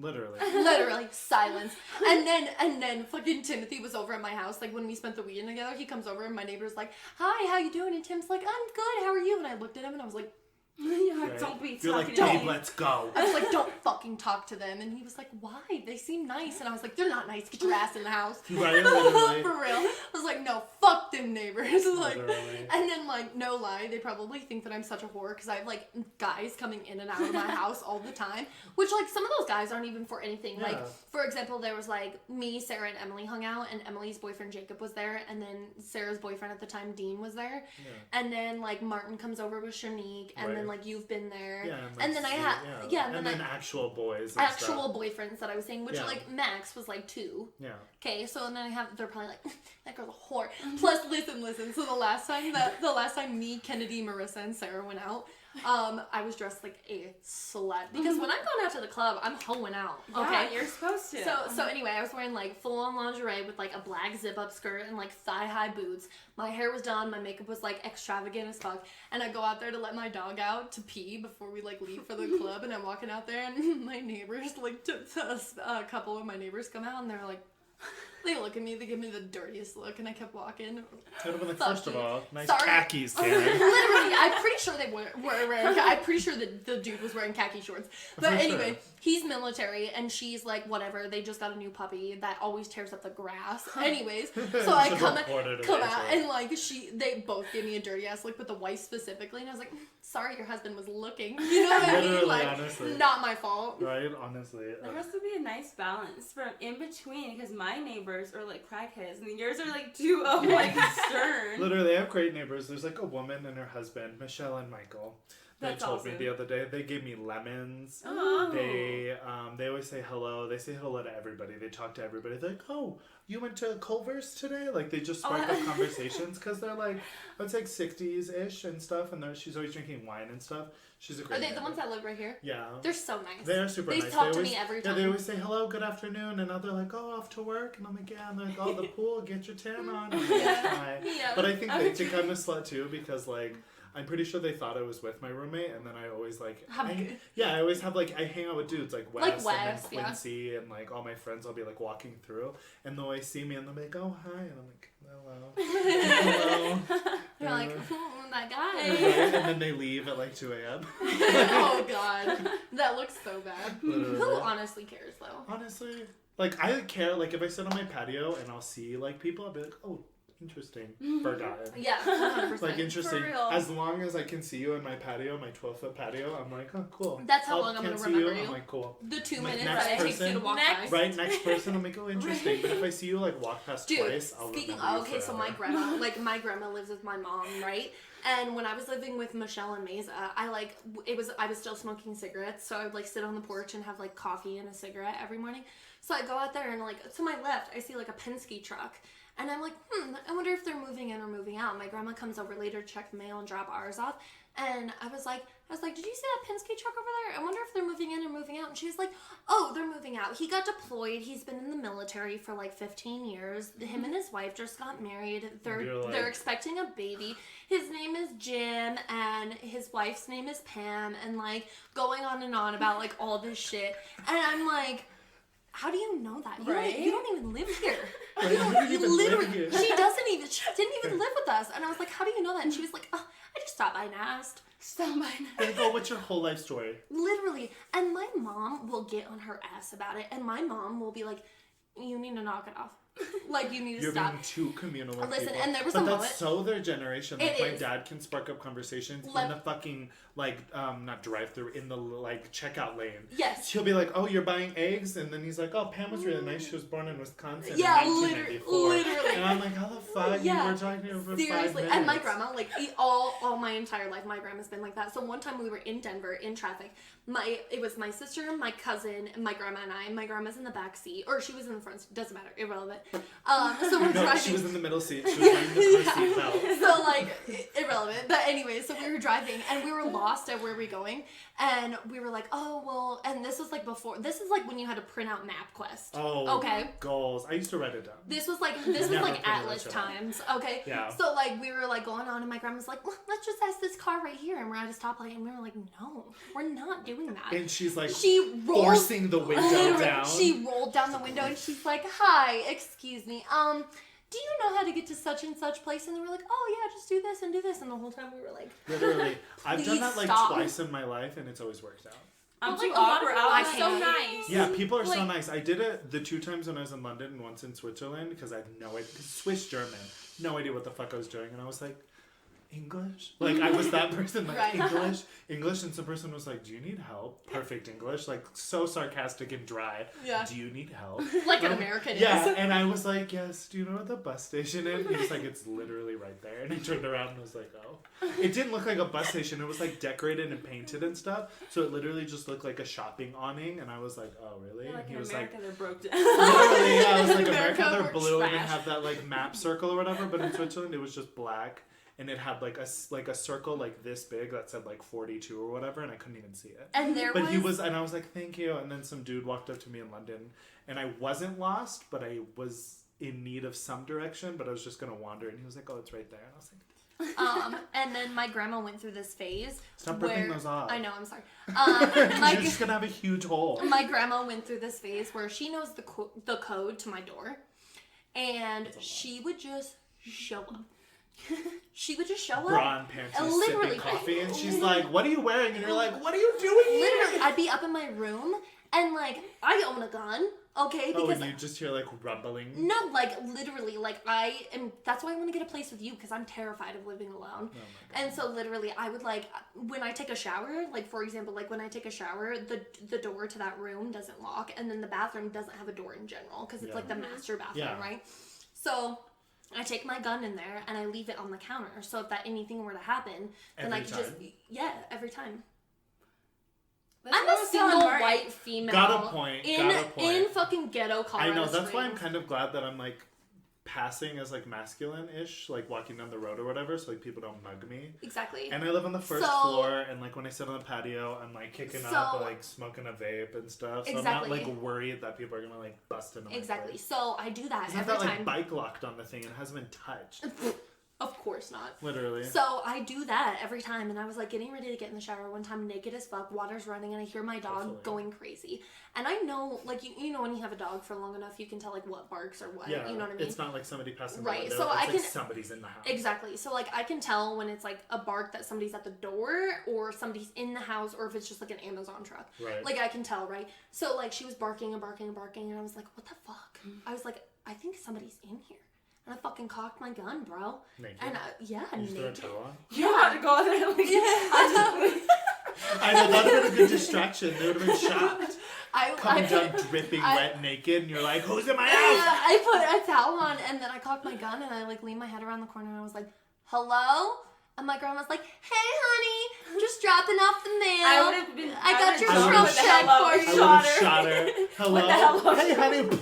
Literally silence. And then fucking Timothy was over at my house, like when we spent the weekend together. He comes over and my neighbor's like, hi, how you doing? And Tim's like, I'm good, how are you? And I looked at him and I was like, don't be You're talking like, to babe, me. let's go. I was like, don't fucking talk to them. And he was like, why? They seem nice. And I was like, they're not nice. Get your ass in the house. Right, literally. For real. I was like, no, fuck them neighbors. Like, Literally. and then like, no lie, they probably think that I'm such a whore because I have like guys coming in and out of my house all the time. Which like some of those guys aren't even for anything. Yeah. Like, for example, there was like me, Sarah, and Emily hung out, and Emily's boyfriend Jacob was there, and then Sarah's boyfriend at the time, Dean, was there. Yeah. And then like Martin comes over with Sherniq, and then like you've been there. Yeah, and then I had and then actual boys and actual boyfriends that I was saying, which like Max was like 2. Yeah. Okay, so and then they're probably like, that girl's a whore. Plus, listen. So the last time me, Kennedy, Marissa, and Sarah went out, I was dressed like a slut because when I'm going out to the club, I'm hoeing out. Okay, Yeah, you're supposed to. So anyway, I was wearing like full on lingerie with like a black zip up skirt and like thigh high boots. My hair was done, my makeup was like extravagant as fuck, and I go out there to let my dog out to pee before we like leave for the club, and I'm walking out there, and my neighbors like a couple of my neighbors come out, and they're like. They look at me, they give me the dirtiest look, and I kept walking. Could have been like, first of all, nice Sorry. khakis, Karen. Literally, I'm pretty sure they were wearing, I'm pretty sure that the dude was wearing khaki shorts. But anyway, he's military, and she's like, whatever, they just got a new puppy that always tears up the grass. Anyways, so I come out, and like, they both gave me a dirty ass look, but the wife specifically, and I was like, sorry your husband was looking. You know what I mean? Like, honestly. not my fault. Right, honestly. There has to be a nice balance from in between, because my neighbors are like crackheads, and yours are like too like stern. Literally, I have great neighbors. There's like a woman and her husband, Michelle and Michael. They told me the other day. They gave me lemons. Oh. They always say hello. They say hello to everybody. They talk to everybody. They're like, oh, you went to Culver's today? Like, they just spark up conversations because they're like, it's like 60s-ish and stuff, and she's always drinking wine and stuff. She's a great Are they neighbor. the ones that live right here? Yeah. They're so nice. They're super nice. They talk to me every time. Yeah, they always say, hello, good afternoon, and now they're like, oh, off to work, and I'm like, yeah, and they're like, oh, the pool, get your tan on. And I'm like, hi. Yeah. But I think they think I'm a slut, too, because, like, I'm pretty sure they thought I was with my roommate, and then I always, like, I always have, like, I hang out with dudes, like Wes and then Quincy, and, like, all my friends, I'll be, like, walking through, and they'll always see me, and they'll be like, oh, hi, and I'm like, hello. Hello. You're like, that guy. And then they leave at, like, 2 a.m. Oh, God. That looks so bad. Literally. Who honestly cares, though? Honestly, like, I care, like, if I sit on my patio and I'll see, like, people, I'll be like, oh, interesting. Forgotten. Yeah, 100%. Like, interesting. For real. As long as I can see you in my patio, my 12-foot patio, I'm like, oh, cool. That's how Oh, long I'm can't gonna see remember you. you. I'm like, cool. The 2 Like, minutes next that it takes you to person- walk Next- by. Right, next person, I'm like, oh, interesting. But if I see you, like, walk past Dude, twice, I'll speaking remember you okay, so my forever. grandma, my grandma lives with my mom, right? And when I was living with Michelle and Mesa, I was still smoking cigarettes, so I would like sit on the porch and have like coffee and a cigarette every morning. So I go out there and like to my left, I see like a Penske truck, and I'm like, I wonder if they're moving in or moving out. My grandma comes over later to check the mail and drop ours off, and I was like, did you see that Penske truck over there? I wonder if they're moving in or moving out. And she was like, oh, they're moving out. He got deployed. He's been in the military for like 15 years. Him and his wife just got married. They're expecting a baby. His name is Jim, and his wife's name is Pam, and like going on and on about like all this shit. And I'm like, how do you know that? You don't even live here. Right, you don't even live here. She didn't even live with us. And I was like, how do you know that? And she was like, oh, I just stopped by and asked. Like, oh, what's your whole life story? Literally. And my mom will get on her ass about it. And my mom will be like, you need to knock it off. Like, you need to You're stop. being too communal with Listen, people. and there was but a that's moment. so their generation. Like, It my is. dad can spark up conversations in Like- the fucking, like, not drive-through, in the, like, checkout lane. Yes. She'll be like, oh, you're buying eggs? And then he's like, oh, Pam was really nice. She was born in Wisconsin Yeah, in 1994. literally. And I'm like, how the fuck? Yeah. You were talking to her for 5 Seriously, minutes. and my grandma, like all my entire life, my grandma's been like that. So one time we were in Denver in traffic. It was my sister, my cousin, my grandma, and I. My grandma's in the back seat, or she was in the front seat. Doesn't matter, irrelevant. So we're No, driving. she was in the middle seat. She was wearing the car seat belt. So like irrelevant. But anyway, so we were driving and we were lost at where we going, and we were like, oh well. And this was like before. This is like when you had to print out MapQuest. Oh, Okay. goals. I used to write it down. This was like Never printed Atlas that shit out. times, okay? Yeah. So like we were like going on, and my grandma's like, let's just ask this car right here, and we're at a stoplight, and we were like, no, we're not doing that. And she's like, She rolled, forcing the window literally, down. She rolled down the window, and she's like, hi, excuse me, do you know how to get to such and such place? And they were like, oh yeah, just do this and do this, and the whole time we were like, Literally, I've done Please that like stop. twice in my life, and it's always worked out. I'm But, too like, a lot of awkward. people I was I so hate. nice. Yeah, people are so Like- nice. I did it the 2 times when I was in London and once in Switzerland because I had no idea. Swiss German, no idea what the fuck I was doing, and I was like, English? Like, I was that person, like, Right. English, and some person was like, do you need help? Perfect English, like, so sarcastic and dry. Yeah. Do you need help? like an Um, American Yeah, is. and I was like, yes, do you know where the bus station is? He was like, it's literally right there. And I turned around and was like, oh. It didn't look like a bus station. It was like decorated and painted and stuff. So it literally just looked like a shopping awning. And I was like, oh, really? Like And he in was America, like, they're broke down. literally, yeah. I was like, America, America, they're we're blue and they trash. have that like map circle or whatever. But in Switzerland, it was just black. And it had like a circle like this big that said like 42 or whatever. And I couldn't even see it. And there But was, he was, and I was like, thank you. And then some dude walked up to me in London, and I wasn't lost, but I was in need of some direction, but I was just going to wander. And he was like, oh, it's right there. And I was like, and then my grandma went through this phase. stop where, ripping those off. I know, I'm sorry. You're My, just going to have a huge hole. my grandma went through this phase where she knows the code to my door, and she would just show up. She would just show up. Bra and pants and Literally. sipping coffee, and she's like, what are you wearing? And you're like, what are you doing here? Literally, I'd be up in my room, and like, I own a gun, okay? Oh, Because and you just hear like rumbling. no, like literally, like I am. That's why I want to get a place with you, because I'm terrified of living alone. Oh my God. And so literally, I would like when I take a shower, like for example, like when I take a shower, the door to that room doesn't lock, and then the bathroom doesn't have a door in general because it's Yeah. like the master bathroom, Yeah. right? So I take my gun in there and I leave it on the counter. So if that anything were to happen, then I Every could just time? every time. That's I'm what a was telling single Mark. white female. Got a point, In got a point. in fucking ghetto Colorado I know, that's why I'm Springs. kind of glad that I'm like passing as like masculine-ish, like walking down the road or whatever, so like people don't mug me. Exactly. And I live on the first So- floor, and like when I sit on the patio, I'm like kicking up, So- like smoking a vape and stuff. So Exactly. I'm not like worried that people are gonna like bust into my Exactly. place. So I do that It's not every that like time. bike locked on the thing; it hasn't been touched. Of course not. Literally. So I do that every time, and I was like getting ready to get in the shower one time, naked as fuck, water's running, and I hear my dog Hopefully. going crazy. And I know, like you know, when you have a dog for long enough, you can tell like what barks or what. Yeah, You know what I mean? it's not like somebody passing Right, the window. so it's I like can- somebody's in the house. Exactly. So like I can tell when it's like a bark that somebody's at the door or somebody's in the house, or if it's just like an Amazon truck. Right. Like I can tell, right? So like she was barking and barking and barking, and I was like, what the fuck? I was like, I think somebody's in here. and I fucking cocked my gun, bro. Naked? And You naked. threw a towel on? You had to go out there like, I know, that would have been a good distraction. They would have been shocked. Coming down put, dripping wet naked, and you're like, who's in my house? I put a towel on, and then I cocked my gun, and I like leaned my head around the corner, and I was like, hello? And my grandma's like, hey, honey, just dropping off the mail. I would have been. I got your I throat check for I you. would have shot her. Hello? What the hell? Hey, honey.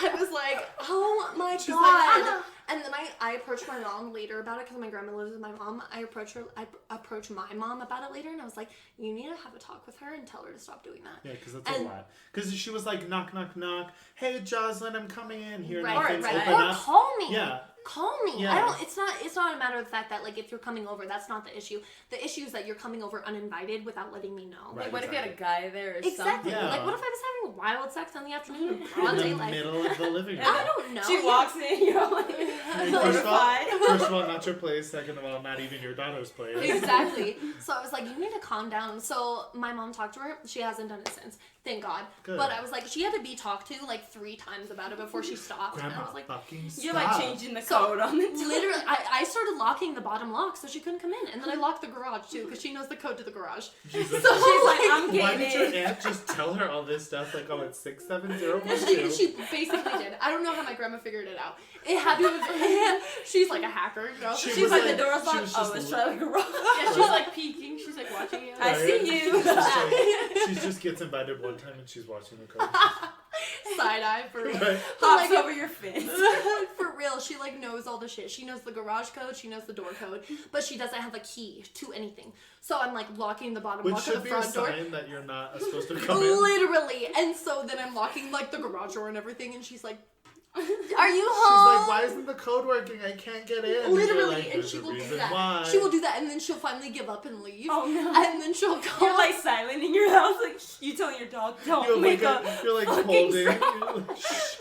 I was like, oh my She's god. like, ah. And then I approached my mom later about it because my grandma lives with my mom. I approached my mom about it later, and I was like, you need to have a talk with her and tell her to stop doing that. Yeah, because that's a lot. Because she was like, knock, knock, knock. Hey, Joslyn, I'm coming in here. Right. Open Or up. call me. Yeah. Call me. Yeah. I don't. It's not a matter of the fact that like if you're coming over, that's not the issue. The issue is that you're coming over uninvited without letting me know. Right. Like, what if you had a guy there or Exactly. something? Yeah. Like, what if I was having wild sex in the afternoon in broad In the daylight? middle of the living room. I don't know. She walks in, you're like, First mortified. of all, not your place. Second of all, not even your daughter's place. Exactly. So I was like, you need to calm down. So my mom talked to her. She hasn't done it since. Thank God. Good. But I was like, she had to be talked to like 3 times about it before she stopped. And I Grandma, was like, fucking stop. You're like changing the So, code on the door. literally, I started locking the bottom lock so she couldn't come in. And then I locked the garage too because she knows the code to the garage. Jesus. So She's like, I'm Why getting did your it. aunt just tell her all this stuff? Like, oh, it's 67012. She basically did. I don't know how my grandma figured it out. It had to. She's like a hacker. You know? She She's was like, like- the door's she locked. was Oh, just let's try the garage. Yeah, she's like peeking. She's like watching you. I see you. She's just, like, she just gets invited one time and she's watching the code. Side eye for real. Right. Hops over your fence. For real, she like knows all the shit. She knows the garage code, she knows the door code, but she doesn't have a key to anything. So I'm like locking the bottom Which lock of should the be a front door. sign that you're not supposed to come in. Literally. And so then I'm locking like the garage door and everything, and she's like, are you She's home? like, why isn't the code working? I can't get in. And Literally, you're like, and "There's she a will do reason that. why." She will do that, and then she'll finally give up and leave. Oh no. And then she'll go. You're like silent in your house, like you telling your dog, don't You're make like, a you're like fucking holding. sound. You're like, "Shh."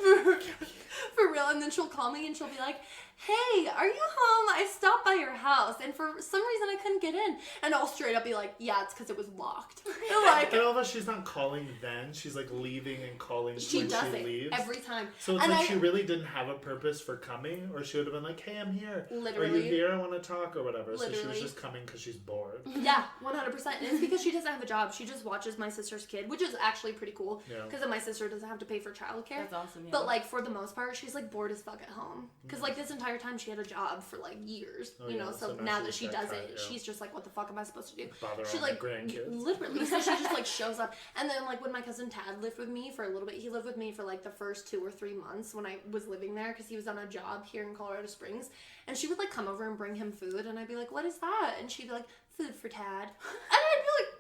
For real, and then she'll call me and she'll be like, hey, are you home? I stopped by your house, and for some reason I couldn't get in. And I'll straight up be like, yeah, it's because it was locked. Like, And although she's not calling then, she's like leaving and calling she when does she it leaves. every time. So it's And like I- she really didn't have a purpose for coming, or she would have been like, hey, I'm here. Are you Literally. here? I want to talk, or whatever. So she was Literally. just coming because she's bored. Yeah, 100%. And it's because she doesn't have a job. She just watches my sister's kid, which is actually pretty cool. Yeah. Because then my sister doesn't have to pay for childcare. That's awesome, yeah. But like for the most part, she's like bored as fuck at home. Because like this entire time she had a job for like years, Oh, you yeah, know. So, so now now she's that she got does cut, it, yeah. she's just like, what the fuck am I supposed to do? Bother She all my like grandkids. literally. So she just like shows up. And then like when my cousin Tad lived with me for a little bit, he lived with me for like the first 2 or 3 months when I was living there because he was on a job here in Colorado Springs. And she would like come over and bring him food, and I'd be like, what is that? And she'd be like, food for Tad. And I'd be like,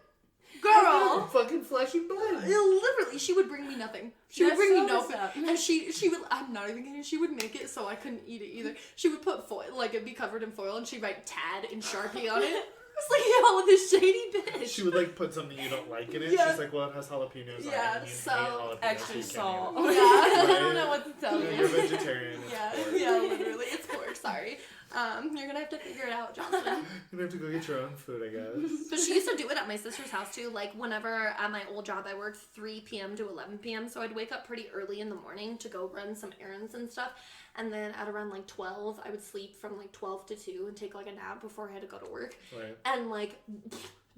girl. Fucking flesh and blood. Literally, she would bring me nothing. She would That's bring me so no messed food. up. And she would, I'm not even kidding, she would make it so I couldn't eat it either. She would put foil, like it'd be covered in foil, and she'd write Tad in Sharpie on it. It's like, yo, this shady bitch. She would like put something you don't like in it. Yeah. She's like, well, it has jalapenos on it. Yeah, And you so hate jalapenos, extra so you salt. can't eat Yeah, I Right. don't know what to tell it. you. You're vegetarian. It's Yeah, pork. yeah, literally, it's pork. Sorry. You're gonna have to figure it out, Jocelyn. You're gonna have to go get your own food, I guess. But she used to do it at my sister's house too. Like whenever at my old job I worked 3 p.m. to 11 p.m. So I'd wake up pretty early in the morning to go run some errands and stuff. And then at around like 12, I would sleep from like 12 to 2 and take like a nap before I had to go to work. Right. And like,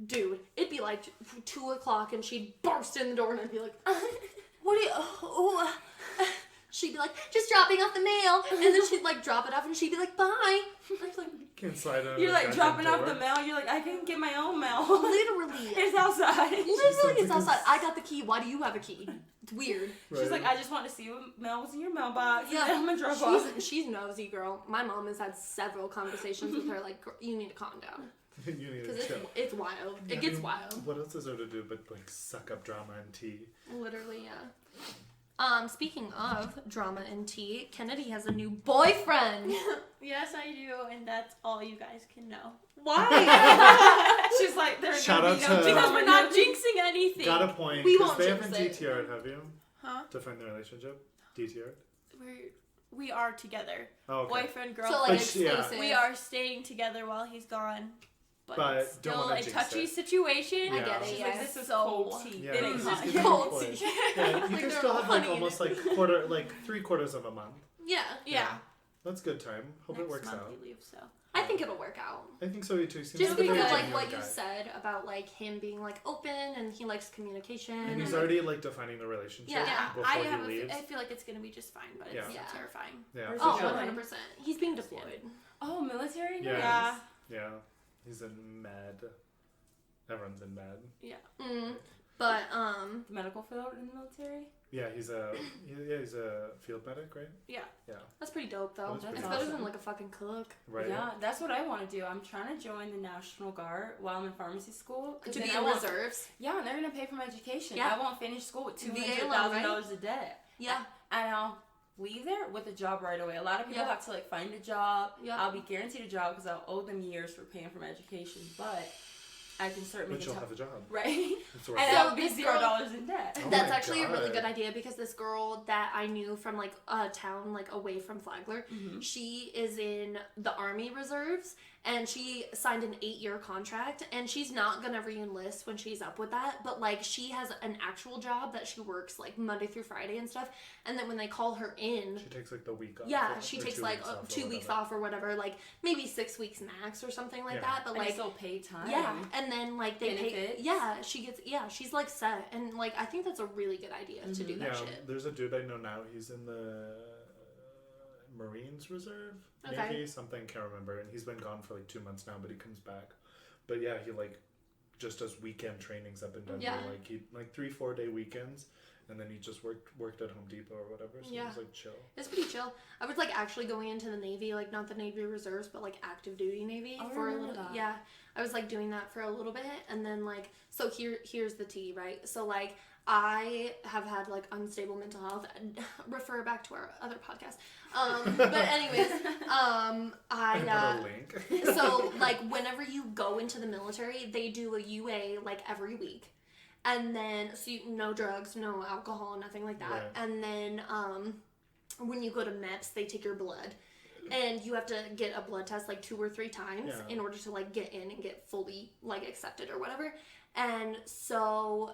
dude, it'd be like 2 o'clock and she'd burst in the door and I'd be like, what are you, oh. She'd be like, just dropping off the mail. And then she'd like drop it off and she'd be like, bye. I'd be like, Can't slide under You're the like goddamn dropping off door. the mail. You're like, I can get my own mail. literally. It's outside. Literally, it's outside. I got the key. Why do you have a key? It's weird. Right. She's like, I just want to see what mail was in your mailbox. Yeah, And then I'm gonna drop off. she's nosy, girl. My mom has had several conversations with her, like, you need to calm down. You need Because to chill. it's wild. Yeah, It I gets mean, wild. What else is there to do but like suck up drama and tea? Literally, yeah. Speaking of drama and tea, Kennedy has a new boyfriend. Yes, I do, and that's all you guys can know. Why? She's like, there's Shout gonna out be no to- Because we're not jinxing anything. Got a point. We 'cause won't they jinx haven't it. DTR'd, have you? Huh? To find the relationship? DTR'd? We are together. Oh, okay. Boyfriend, girlfriend. So, like, But yeah. exclusive. we are staying together while he's gone. But But don't still wanna a jinx touchy it. situation. I Yeah. get it, She's yeah. like, this is So- cold tea. Yeah, It ain't this hot. is getting Cold cold. tea. Yeah, you Like can they're still all have like honey in almost it. like 3/4 of a month. Yeah. Yeah. That's good time. Hope it Next works month out. you leave, so. I think it'll work out. I think so too. Seems Just like a because very of like genuine what you guy. said about like him being like open and he likes communication. And he's like, already like defining the relationship Yeah. before I he leaves. I feel like it's gonna be just fine, but it's Yeah. terrifying. Yeah. Where's for oh, he sure. going? 100%. He's being deployed. Oh, military? Yeah. Yeah. Yeah. He's in med. Everyone's in med. Mm. But The medical field in the military? Yeah, he's a field medic, right? Yeah. Yeah. that's pretty dope though. That's It's pretty better awesome. than like a fucking cook. Right. Yeah, that's what I want to do. I'm trying to join the National Guard while I'm in pharmacy school. 'cause To then be I in won't- reserves. Yeah, and they're going to pay for my education. Yeah. I won't finish school with VA loan, $200,000 a debt. Yeah. And I'll leave there with a job right away. A lot of people Yeah. have to like find a job. Yeah. I'll be guaranteed a job because I'll owe them years for paying for my education. But I can start But making you'll time. have a job. Right? That's And right. So I'll be this $0 in debt. Oh That's my actually a really God. good idea because this girl that I knew from like a town like away from Flagler, Mhm. she is in the Army Reserves and she signed an 8-year contract and she's not gonna re-enlist when she's up with that, but like she has an actual job that she works like Monday through Friday and stuff, and then when they call her in, She takes like the week off. yeah, or- she or takes 2 like weeks off or 2 weeks whatever. off or whatever, like maybe 6 weeks max or something like Yeah. that, but And like it's still paid time. yeah, and then like they pay. Benefits. Yeah, she gets. Yeah, she's like set, and like I think that's a really good idea to do Mhm. that Yeah, shit. there's a dude I know now. He's in the Marines Reserve, Okay. Navy, something, can't remember. And he's been gone for like 2 months now, but he comes back. But yeah, he like just does weekend trainings up in Denver. Yeah. Like he like 3-4 day weekends, and then he just worked at Home Depot or whatever. So Yeah. he was like chill. It's pretty chill. I was like actually going into the Navy, like not the Navy Reserves, but like active duty Navy Oh, I for a remember little. that. Yeah, I was like doing that for a little bit, and then like so here's the tea, right? So like I have had like unstable mental health. Refer back to our other podcast. But anyways, I I. put a link. So like whenever you go into the military, they do a UA like every week, and then so no drugs, no alcohol, nothing like that. Right. And then when you go to MEPS, they take your blood, and you have to get a blood test like 2 or 3 times Yeah. in order to like get in and get fully like accepted or whatever. And so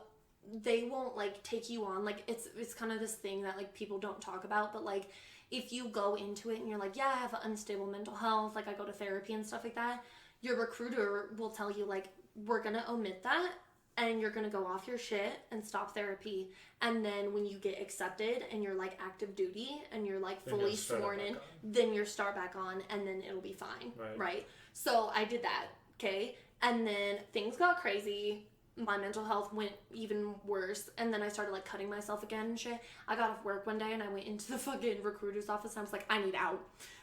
they won't like take you on, like it's kind of this thing that like people don't talk about, but like if you go into it and you're like, yeah, I have unstable mental health, like I go to therapy and stuff like that, your recruiter will tell you like, we're gonna omit that and you're gonna go off your shit and stop therapy, and then when you get accepted and you're like active duty and you're like Then fully you'll start sworn back in, on. then you're start back on and then it'll be fine. Right. So I did that, okay, and then things got crazy. My mental health went even worse, and then I started like cutting myself again and shit. I got off work one day and I went into the fucking recruiter's office and I was like, I need out.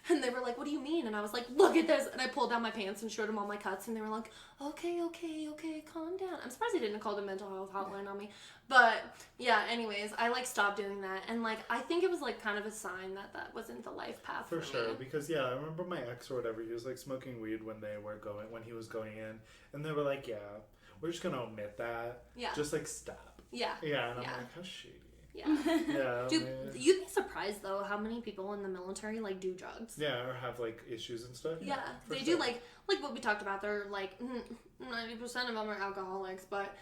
And they were like, what do you mean? And I was like, look at this. And I pulled down my pants and showed them all my cuts, and they were like, okay, calm down. I'm surprised they didn't call the mental health hotline on me. But yeah, anyways, I like stopped doing that, and like I think it was like kind of a sign that that wasn't the life path for For sure, me. because yeah, I remember my ex or whatever. He was like smoking weed when he was going in, and they were like, "Yeah, we're just gonna omit that. Yeah. Just like stop." Yeah. Yeah, and I'm Yeah. like, how shady. Yeah. Yeah, Dude, man. you'd be surprised though how many people in the military like do drugs. Yeah, or have like issues and stuff. Yeah, for they sure. do like what we talked about. They're like 90% of them are alcoholics, but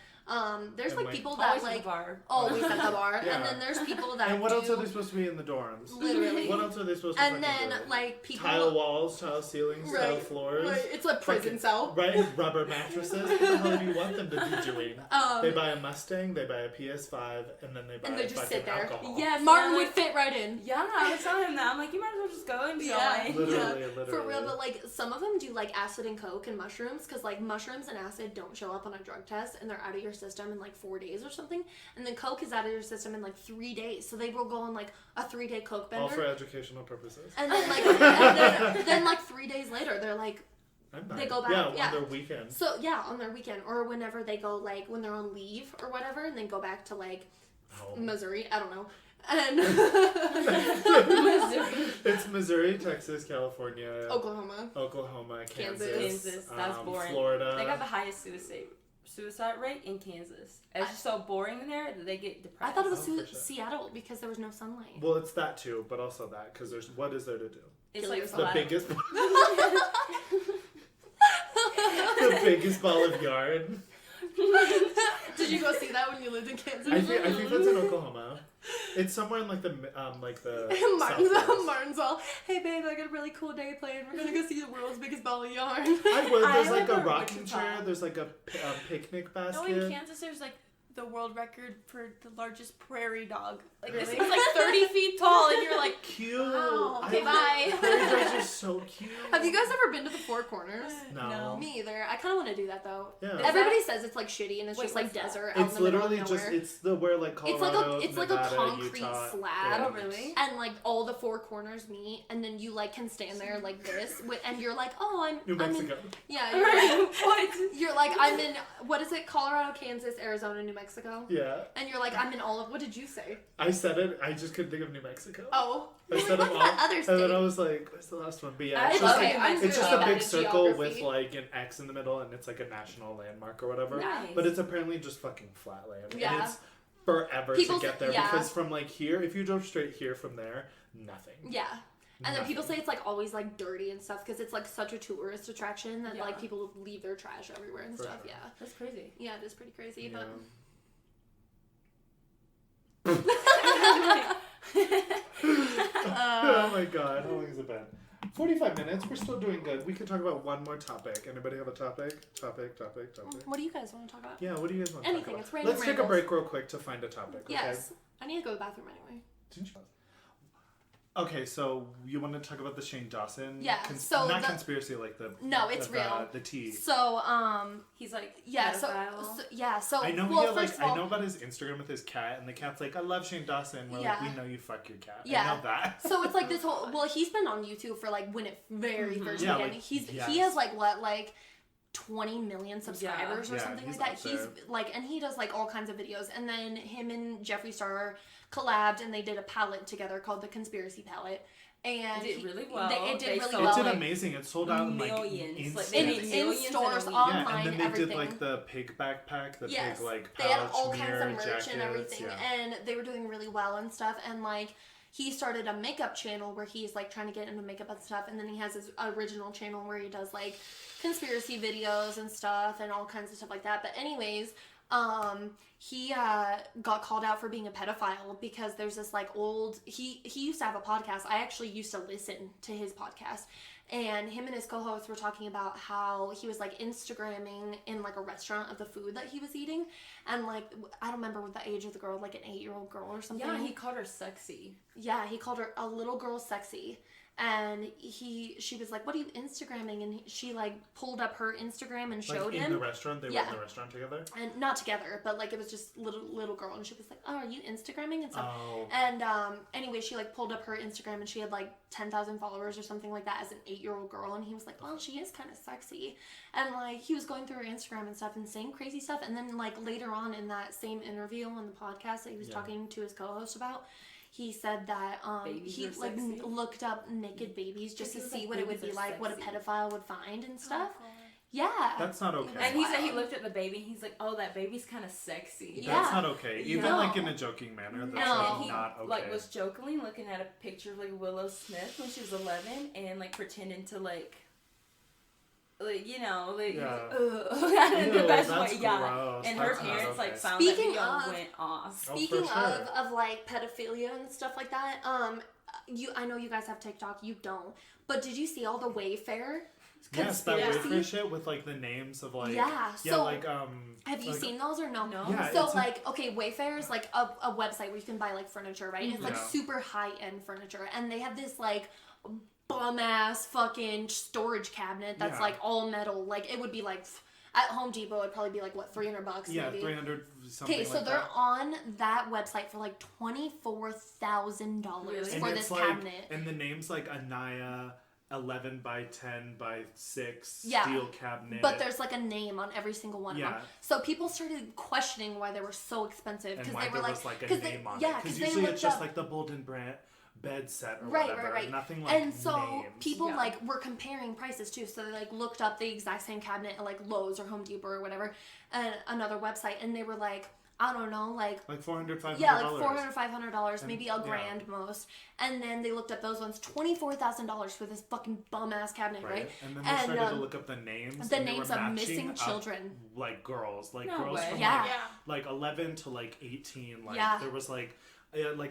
there's And, like like, people Always that at the like bar. always at the bar, Yeah. and then there's people that And what do else are they supposed to be in the dorms? literally. What else are they supposed to And fucking then do? like people Tile walls, tile ceilings, tile Right, floors. right, it's a prison fucking- cell. Right, rubber mattresses. What the hell do you want them to be doing? They Um, buy a Mustang, they buy a PS5, and then they buy and they just fucking sit there. alcohol. Yeah, Martin Yeah, would like- fit right in. Yeah, I was telling him that. I'm like, you might as well just go and join. Literally, yeah, literally. for real. But like some of them do like acid and coke and mushrooms, because like mushrooms and acid don't show up on a drug test, and they're out of your system in like 4 days or something, and then coke is out of your system in like 3 days. So they will go on like a 3-day coke bender, All for educational purposes. and then like and then like 3 days later they're like they go back, Yeah, yeah. on their weekends. so yeah on their weekend or whenever they go like when they're on leave or whatever, and then go back to like Home. Missouri. I don't know. And Missouri. It's Missouri, Texas, California, Oklahoma. Oklahoma, Kansas, Kansas, that's boring. Florida. They got the highest suicide rate in Kansas. It's just so boring there that they get depressed. I thought it was Oh, for sure. Seattle because there was no sunlight. Well, it's that too, but also that because there's what is there to do? It's Kill like yourself. The flat. biggest, the biggest ball of yarn. Did you go see that when when you lived in Kansas? I think that's in Oklahoma. It's somewhere in like the Martin's Southwest. all, hey babe, I got a really cool day planned. We're gonna go see the world's biggest ball of yarn. I would. There's I like a live in rocking Wichita. chair. There's like a picnic No, basket. in Kansas, there's like the world record for the largest prairie dog. Like this Really? thing's like 30 feet tall, and you're like, Cute. wow. I Okay, love- bye. Prairie dogs are so cute. Have you guys ever been to the Four Corners? No. Me either. I kind of want to do that though. Yeah. Everybody says it's like shitty and it's Wait, just like what's that? desert out It's in the middle literally of just nowhere. it's the where like Colorado, it's like Nevada, a concrete Utah, slab. Oh, really? And like all the four corners meet, and then you like can stand there like this, and you're like, oh, New I'm in, Mexico. yeah, you're like, What? you're like, I'm in, what is it? Colorado, Kansas, Arizona, New Mexico. Yeah. And you're like, I'm in all of. What did you say? I said it. I just couldn't think of New Mexico. Oh, I you're said like, them what's all, that other and state? then I was like, "What's the last one?" But yeah, I it's love just it. like I'm it's just good a at big it. circle with Geography. like an X in the middle, and it's like a national landmark or whatever. Nice. But it's apparently just fucking flat land, Yeah. and it's forever People to get say- there yeah. because from like here, if you drove straight here from there, nothing. Yeah. And then people say Nothing. it's like always like dirty and stuff because it's like such a tourist attraction that Yeah. like people leave their trash everywhere and For stuff. sure. Yeah. That's crazy. Yeah, it is pretty crazy, Yeah. but Oh my god, how long has it been? 45 minutes. We're still doing good. We can talk about one more topic. Anybody have a topic? Topic. what do you guys want to talk about? Yeah, what do you guys want to Anything, talk it's about? random Let's take a rambles. break real quick to find a topic, okay? Yes. I need to go to the bathroom anyway. Didn't you? Okay, so you want to talk about the Shane Dawson? Yeah, so not the- conspiracy, like the No, it's the, real. The tea. So, He's like, yeah, pedophile. so I know well, he had, first like of all, I know about his Instagram with his cat, and the cat's like, "I love Shane Dawson." We're like, Yeah. "We know you fuck your cat." Yeah. I know that. so it's like this whole. Well, he's been on YouTube for like when it very first Yeah, began. like, He yes. has like what 20 million subscribers or Yeah, something he's like that. up there. He's like, and he does like all kinds of videos. And then him and Jeffree Star collabed and they did a palette together called the Conspiracy Palette. And It did really well. It did They really sold well. it did like, amazing. It sold out in like Millions. Like, in, they made instantly. in millions in a stores, week. Yeah, online, and then they everything. did like the pig backpack, the Yes, pig like pouch, they had all kinds mirror, of merch jackets, and everything, yeah. and they were doing really well and stuff. And like, he started a makeup channel where he's like trying to get into makeup and stuff, and then he has his original channel where he does like conspiracy videos and stuff and all kinds of stuff like that. But anyways, he got called out for being a pedophile because there's this like old he used to have a podcast. I actually used to listen to his podcast, and him and his co-hosts were talking about how he was like Instagramming in like a restaurant of the food that he was eating, and like I don't remember what the age of the girl, like an 8-year-old girl or something. Yeah, he called her sexy. Yeah, he called her a little girl sexy. And she was like, "What are you Instagramming?" And she like pulled up her Instagram and showed Like in him. the restaurant, they were in the restaurant together. And not together, but like it was just little girl, and she was like, "Oh, are you Instagramming?" and stuff. Oh. And anyway, she like pulled up her Instagram, and she had like 10,000 followers or something like that as an 8-year-old girl. And he was like, "Well, she is kind of sexy," and like he was going through her Instagram and stuff and saying crazy stuff. And then like later on in that same interview on the podcast that he was talking to his co-host about, he said that Babies he are like sexy. looked up naked babies just to He was see like, what it would babies be are like, what a sexy. pedophile would find and stuff. Oh, Yeah. That's not okay. And he said he Wild. looked at the baby and he's like, "Oh, that baby's kind of sexy." Yeah. That's not okay. Even No. like in a joking manner, that's No. like, And he not okay. like was jokingly looking at a picture of like Willow Smith when she was 11 and like pretending to like you know like Yeah. the Ew, best that's way, yeah. gross. And her That's not parents like okay. found Speaking that video of- and went off. Oh, for Speaking sure. of like pedophilia and stuff like that, I know you guys have TikTok, you don't. But did you see all the Wayfair Yes, that conspiracy? Wayfair shit with like the names of like Yeah, yeah, so- like Have you like, seen those or no? No. Yeah, So it's like, okay, Wayfair is like a website where you can buy like furniture, right? It's like Yeah. super high end furniture, and they have this like bum ass fucking storage cabinet that's Yeah. like all metal. Like it would be like at Home Depot, it'd probably be like what $300 yeah, maybe. 300 something Okay, so like they're that. on that website for like $24,000 Really? And for it's this like, cabinet. and the name's like Anaya 11 by 10 by 6 Yeah, steel cabinet. But there's like a name on every single one of Yeah. them. So people started questioning why they were so expensive and because why they were there like, was like a 'cause name on it. yeah, Because 'cause they usually looked it's just up- like the Bolden Brand bed set or Right, whatever. right. Nothing like and so names. people Yeah. like were comparing prices too. So they like looked up the exact same cabinet at like Lowe's or Home Depot or whatever, and another website, and they were like, I don't know, like $400, $500. yeah, like $400, $500, maybe a yeah. grand most. And then they looked up those ones, $24,000 for this fucking bum ass cabinet, right? And then they started to look up the names. The and names they were of missing matching children. up, like girls, like No girls way. from Yeah. like 11 to like 18. Like Yeah. there was like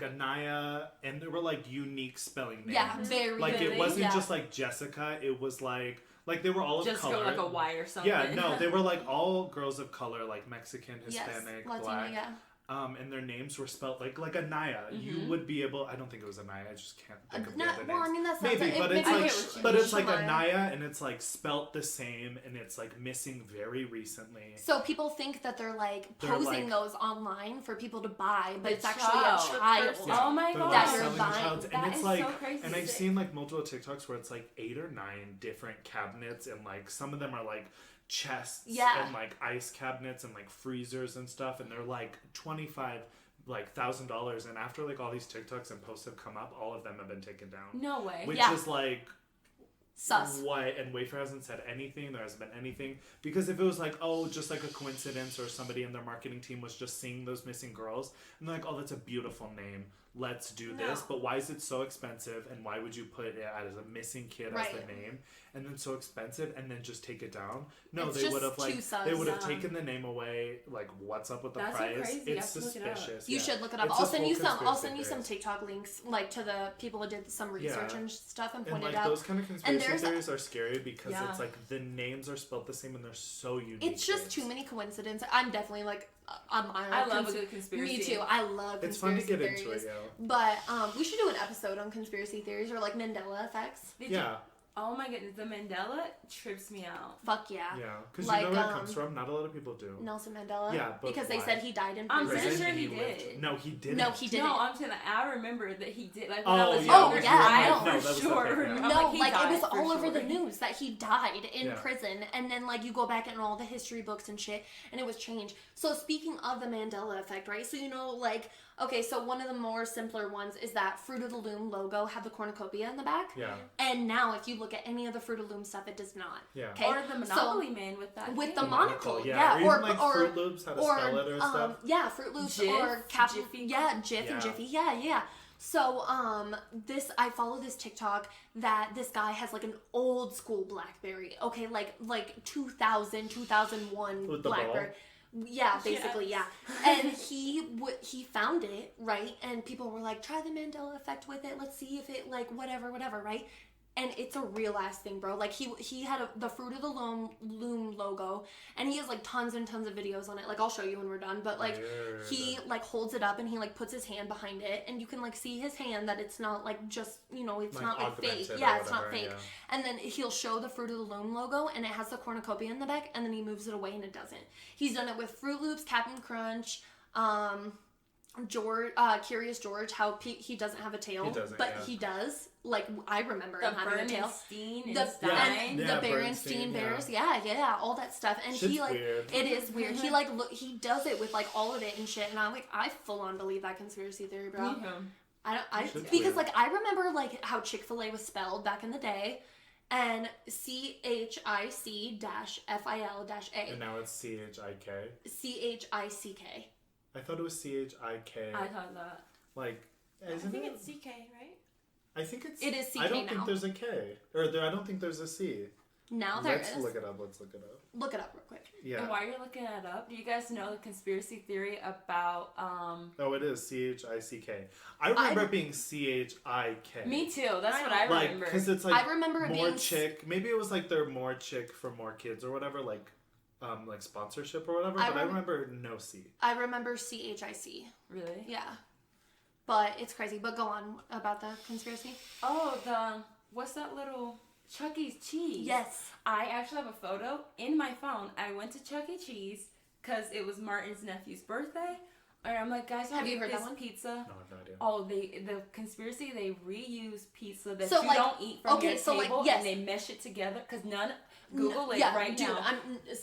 Anaya, and there were like unique spelling names. Yeah, very Like Really? it wasn't yeah. just like Jessica. It was like they were all of Just color. go like a Y or something. Yeah, no, they were like all girls of color, like Mexican, Yes, Hispanic, Latina, Black. yeah. And their names were spelled like Anaya. You would be able. I don't think it was Anaya. I just can't think of the other names. Well, I mean, that sounds Maybe, like, but maybe it's I like, get what you but mean. it's like Shemaya. Anaya, and it's like spelt the same, and it's like missing very recently. So people think that they're like They're, posing like- those online for people to buy, but The it's actually child. a child. Yeah. Oh my They're, god. like, That you're selling the buying. child's- and That it's is like, so crazy. and I've seen like multiple TikToks where it's like 8 or 9 different cabinets, and like some of them are like chests Yeah. and like ice cabinets and like freezers and stuff, and they're like $1,000, and after like all these TikToks and posts have come up, all of them have been taken down. No way. Which Yeah. is like Sus. why, and Wayfair hasn't said anything. There hasn't been anything, because if it was like, oh, just like a coincidence, or somebody in their marketing team was just seeing those missing girls and they're like, oh, that's a beautiful name, let's do this. No. But why is it so expensive, and why would you put it as a missing kid Right. as the name, and then so expensive, and then just take it down? No, It's they just would have like too sus. they would have Yeah. taken the name away. Like, what's up with the That's so price? crazy. You It's have to look it up. suspicious. You yeah. should look it up. It's I'll a send full you some. I'll conspiracy send you some theory. TikTok links, like to the people who did some research Yeah. and stuff and And pointed like out. those kind of conspiracy there's- theories are scary because Yeah. it's like the names are spelled the same and they're so unique. It's just names. too many coincidences. I'm definitely like I love a good conspiracy. Me too. I love It's fun to conspiracy get theories. into it, But we should do an episode on conspiracy theories or like Mandela effects. Did you- yeah. Oh my goodness, the Mandela trips me out. Fuck yeah. Yeah, because Like, you know where it comes from. Not a lot of people do. Nelson Mandela. Yeah, but because they why? said he died in I'm prison. pretty Prison, sure he lived- did. No, he didn't. No, he didn't. No, I'm saying that I remember that he did. Like Oh, when I was yeah, younger, oh, yeah, I no. for No, that was the sure. thing, yeah. remember- No, he like it died was for all over the sure. news that he died in Yeah. prison, and then like you go back in all the history books and shit, and it was changed. So speaking of the Mandela effect, right? So you know, like, okay, so one of the more simpler ones is that Fruit of the Loom logo had the cornucopia in the back, Yeah, and now if you look at any of the Fruit of the Loom stuff, it does not. yeah. Okay, Or the Monopoly Man with that. with thing. the monocle, Yeah, or, or even like Fruit Loops, how to or spell it or stuff. yeah, Fruit Loops Jif, or Cap, Jiffy. yeah, Jif and Yeah. Jiffy, yeah. So this I follow this TikTok that this guy has like an old school BlackBerry, okay, like 2000, 2001 With the BlackBerry. Yeah, basically, Yes. yeah. And he found it, right? And people were like, try the Mandela effect with it. Let's see if it like whatever, right? And it's a real ass thing, bro. Like he had the Fruit of the Loom logo, and he has like tons and tons of videos on it. Like I'll show you when we're done. But like Weird. he like holds it up and he like puts his hand behind it, and you can like see his hand that it's not like just it's Like, not like fake. augmented or Yeah, it's not whatever, fake. yeah. And then he'll show the Fruit of the Loom logo, and it has the cornucopia in the back, and then he moves it away, and it doesn't. He's done it with Fruit Loops, Captain Crunch, Curious George. How he doesn't have a tail, He doesn't, but yeah. he does. Like I remember The him having a tail. Bernstein and The Stein. Yeah, the Bernstein, Berenstein yeah. Bears, yeah, all that stuff, and Shit's he like weird. it is weird. He like he does it with like all of it and shit, and I'm like I full on believe that conspiracy theory, bro. I Shit's because weird. like I remember like how Chick-fil-A was spelled back in the day, and CHIC-FIL-A, And now it's CHIK. CHICK. I thought it was CHIK. I thought that. Like, I isn't think it? it's CK, right? I think it's. It is CK I don't now. think there's a K, or I don't think there's a C. Now there Let's is. look it up. Let's look it up. Look it up real quick. Yeah. And while you're looking it up, do you guys know the conspiracy theory about Oh, it is CHICK. I remember it being CHIK. Me too. That's what I Like, remember. because it's like I remember it more being chick. Maybe it was like they're more chick for more kids or whatever, like sponsorship or whatever. I But I remember no C. I remember CHIC. Really? Yeah. But it's crazy. But go on about the conspiracy. Oh, what's that little Chuck E. Cheese? Yes. I actually have a photo in my phone. I went to Chuck E. Cheese because it was Martin's nephew's birthday. And I'm like, guys, Have you heard this that one? pizza? No, I have no idea. Oh, the conspiracy, they reuse pizza that So, you like, don't eat from okay, your so, like, table, yes. and they mesh it together because Google it yeah, right dude, now. I'm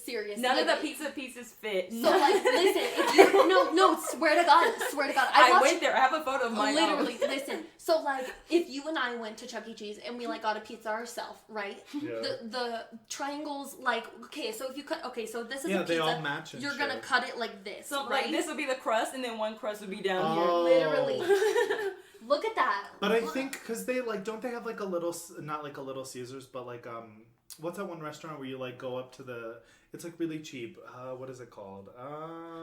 serious. None of Like, the pizza pieces fit. So like, listen, if you no, No, swear to God. I watched, went there. I have a photo of mine. literally, listen. So, like, if you and I went to Chuck E. Cheese and we, like, got a pizza ourselves, right? Yeah. The triangles, like, okay, so if you cut, okay, so this is a Yeah, pizza. they all match and You're gonna shit. cut it like this, So right? like this would be the crust, and then one crust would be down Oh. Literally. Look at that. But I think because they like, don't they have like a little, not like a Little Caesars, but like what's that one restaurant where you like go up to the? It's like really cheap. What is it called?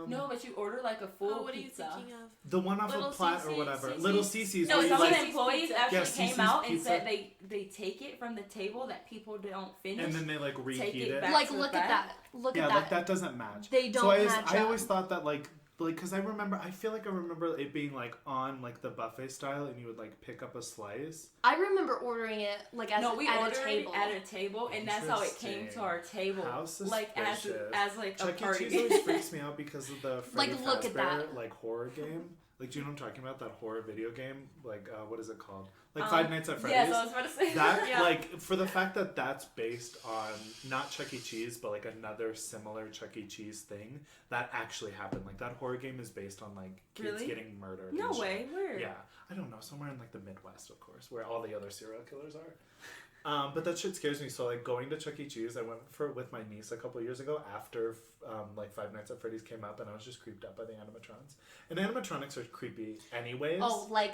No, but you order like a full what are you pizza. thinking of? The one off Little of Platt or CC's, whatever. CC's. Little CC's. No, where you, some like, of the employees actually Yeah, came CC's out and pizza. said they take it from the table that people don't finish. and then they like reheat it it. back. Like, to the look back. at that. Look Yeah, at like that. that doesn't match. They don't so match I up. always thought that like because I feel like I remember it being like on like the buffet style, and you would like pick up a slice. I remember ordering it, like, as No, we at ordered a table. it at a table, and that's how it came to our table. How Like as suspicious. like Chuck a E. party. Cheese always freaks me out because of the Freddy Like, look at Fazbear, that. like horror game. Like, do you know what I'm talking about? That horror video game. Like, what is it called? Like Um, Five Nights at Freddy's. Yes, I was about to say That yeah. like for the fact that that's based on not Chuck E. Cheese but like another similar Chuck E. Cheese thing that actually happened. Like that horror game is based on like kids Really? getting murdered. No and shit. way, where? Yeah, I don't know, somewhere in like the Midwest, of course, where all the other serial killers are. But that shit scares me. So like going to Chuck E. Cheese, I went with my niece a couple years ago after like Five Nights at Freddy's came up, and I was just creeped out by the animatrons. And animatronics are creepy anyways. Oh, like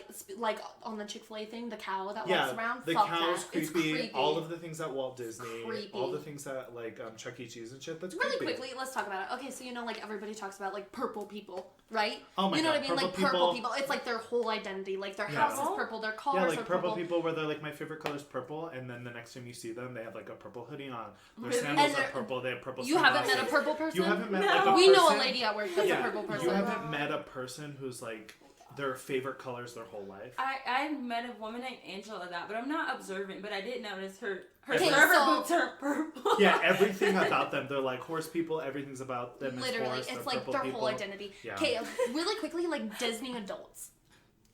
on the Chick-fil-A thing, the cow that Yeah, walks around. the Fuck cow's that. It's creepy. All of the things at Walt Disney, Creepy. all the things at like Chuck E. Cheese and shit. That's Really creepy. quickly, let's talk about it. Okay, so like everybody talks about like purple people, right? Oh my you know God, what I mean? purple Like purple people- people. It's like their whole identity. Like their Yeah. house is purple, their cars Yeah, are like purple people where they're like my favorite color is purple, and then the next time you see them, they have like a purple hoodie on. Their Really? sandals And are they're- purple. They have purple. You haven't met a sunglasses. purple person? You haven't met No. like a We person. know a lady at work that's yeah, a purple person. You haven't met a person who's like their favorite colors their whole life. I met a woman named Angela that, but I'm not observant. But I did notice her Okay, server so- boots are purple. Yeah, everything about them. They're like horse people. Everything's about them. Literally, is horse. it's They're like purple their people. whole identity. Yeah. Okay, really quickly, like Disney adults.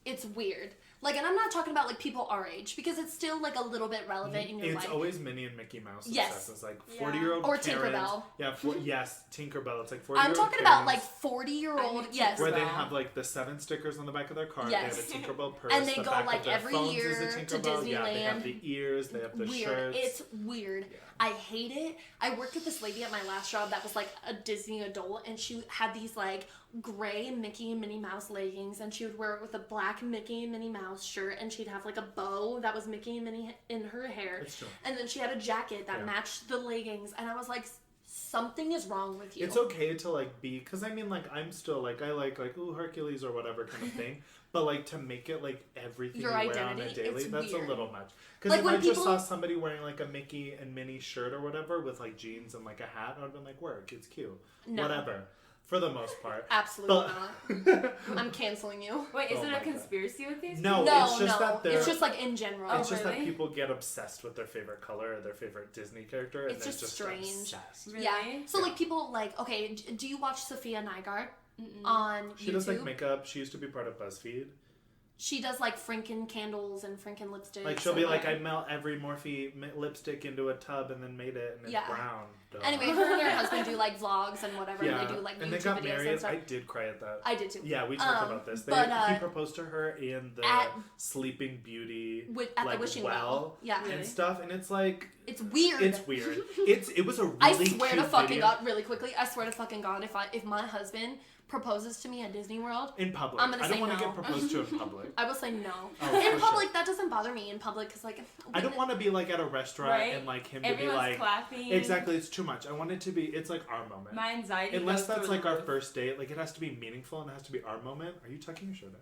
It's weird. Like, and I'm not talking about like people our age because it's still like a little bit relevant in your It's life. always Minnie and Mickey Mouse. Yes. It's like Yeah. 40-year-old Or Karens. Tinkerbell. Yeah, yes, Tinkerbell. It's like 40-year-old I'm talking about like Karens 40-year-old. I need Yes. where they Tinkerbell. have like the 7 stickers on the back of their car. Yes. They have a Tinkerbell purse. And they the go, back like, of their every phones year is a to Tinkerbell. Yeah, they have Disneyland. the ears. They have the Weird. shirts. It's weird. Yeah. I hate it. I worked with this lady at my last job that was like a Disney adult, and she had these like gray Mickey and Minnie Mouse leggings, and she would wear it with a black Mickey and Minnie Mouse shirt, and she'd have like a bow that was Mickey and Minnie in her hair. It's true. And then she had a jacket that Yeah. matched the leggings, and I was like, something is wrong with you. It's okay to like be, because I mean like I'm still like I like ooh Hercules or whatever kind of thing, but like to make it like everything Your you wear on a identity, daily, it's that's weird. a little much. Because Like, if when I just people- saw somebody wearing like a Mickey and Minnie shirt or whatever with like jeans and like a hat, I'd been like, work, it's cute, No. whatever. For the most part. Absolutely But not. I'm canceling you. Wait, is Oh it my a God. conspiracy with these? No, people? it's just that they're- It's just like in general. Oh, it's just that really? people get obsessed with their favorite color or their favorite Disney character, and It's they're just just strange. obsessed. Really? Yeah. So Yeah. like people like, okay, do you watch Sophia Nygaard Mm-mm. on She YouTube? does like makeup. She used to be part of BuzzFeed. She does like Franken candles and Franken lipsticks. Like she'll be and, like, I melt every Morphe lipstick into a tub and then made it and it's Yeah. brown. Duh. Anyway, her and her husband do like vlogs and whatever, yeah. and they do like and YouTube they got videos married. and stuff. I did cry at that. I did too. Yeah, we talked about this. but, He proposed to her in the at- Sleeping Beauty At like, the wishing well well. Yeah. Really? and stuff, and it's like It's weird. it's weird. It was a really I swear to cute fucking video. God, really quickly, I swear to fucking God, if my husband proposes to me at Disney World, In public. I'm gonna I don't say want to no. get proposed to in public. I will say no. Oh, in for public, sure. that doesn't bother me in public, because like... I don't want to be like at a restaurant Right? and like him to Everyone's be like clapping. exactly. It's too much. I want it to be. It's like our moment. My anxiety. Unless goes that's through like the our roof. first date, like it has to be meaningful and it has to be our moment. Are you tucking your shirt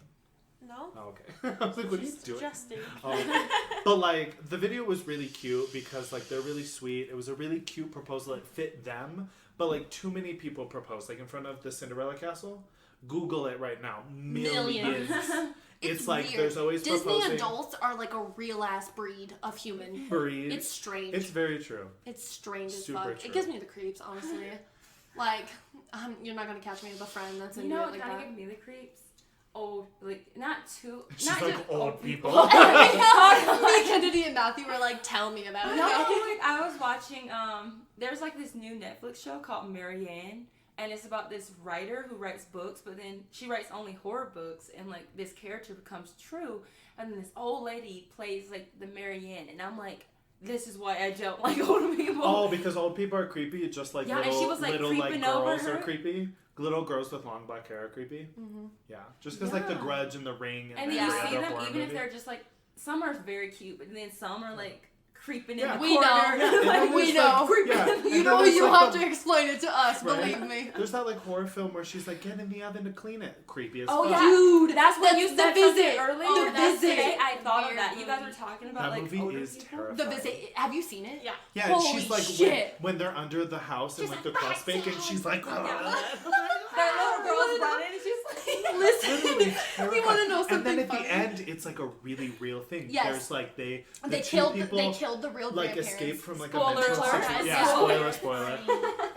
in? No. Oh, okay. I was like, what are you Just doing? adjusting. Oh, okay. But like the video was really cute because like they're really sweet. It was a really cute proposal. It fit them. But like too many people proposed, like in front of the Cinderella castle. Google it right now. Millions. It's like weird. there's always Disney proposing adults are like a real ass breed of human. breed. It's strange. It's very true. It's strange as Super fuck. true. It gives me the creeps, honestly. Like, you're not gonna catch me with a friend that's You into know it what like kind that. of give me the creeps? Old, like not too. She's not like just old people. Me, Kennedy, and Matthew were like, "Tell me about it." No, like I was watching. There's like this new Netflix show called Marianne, and it's about this writer who writes books, but then she writes only horror books, and like this character becomes true, and then this old lady plays like the Marianne, and I'm like, this is why I don't like old people. Oh, because old people are creepy, just like Yeah, and little, she was, like, little creeping over girls her. are creepy. Little girls with long black hair are creepy. Mm-hmm. Yeah, just because like The Yeah. Grudge and The Ring And and then you every see other them, horror even if movie. they're just like, some are very cute, but then some are like creeping Yeah. in the We corner. know. Yeah, and then We there's, know. Like, yeah, and You then know there's, you like, have the- to explain it to us, Right. believe me. There's that like horror film where she's like, get in the oven to clean it. Creepy as Oh, fuck. yeah. Dude, That's what you the said visit. something earlier. The That's visit. today I thought of Weird that. You guys movie. were talking about That like movie older is people. terrifying. The visit. Have you seen it? Yeah. Yeah, and Holy she's like shit. when they're under the house and She's like like, the crust bake and she's like, That little girl's running and she's like, literally Listen, terrifying. you want to know something And then at funny? the end, it's like a really real thing. Yes. There's like the They two killed. people They killed the real like grandparents. escape from like Spoiler a mental alert. institution. Yeah. Yeah, spoiler.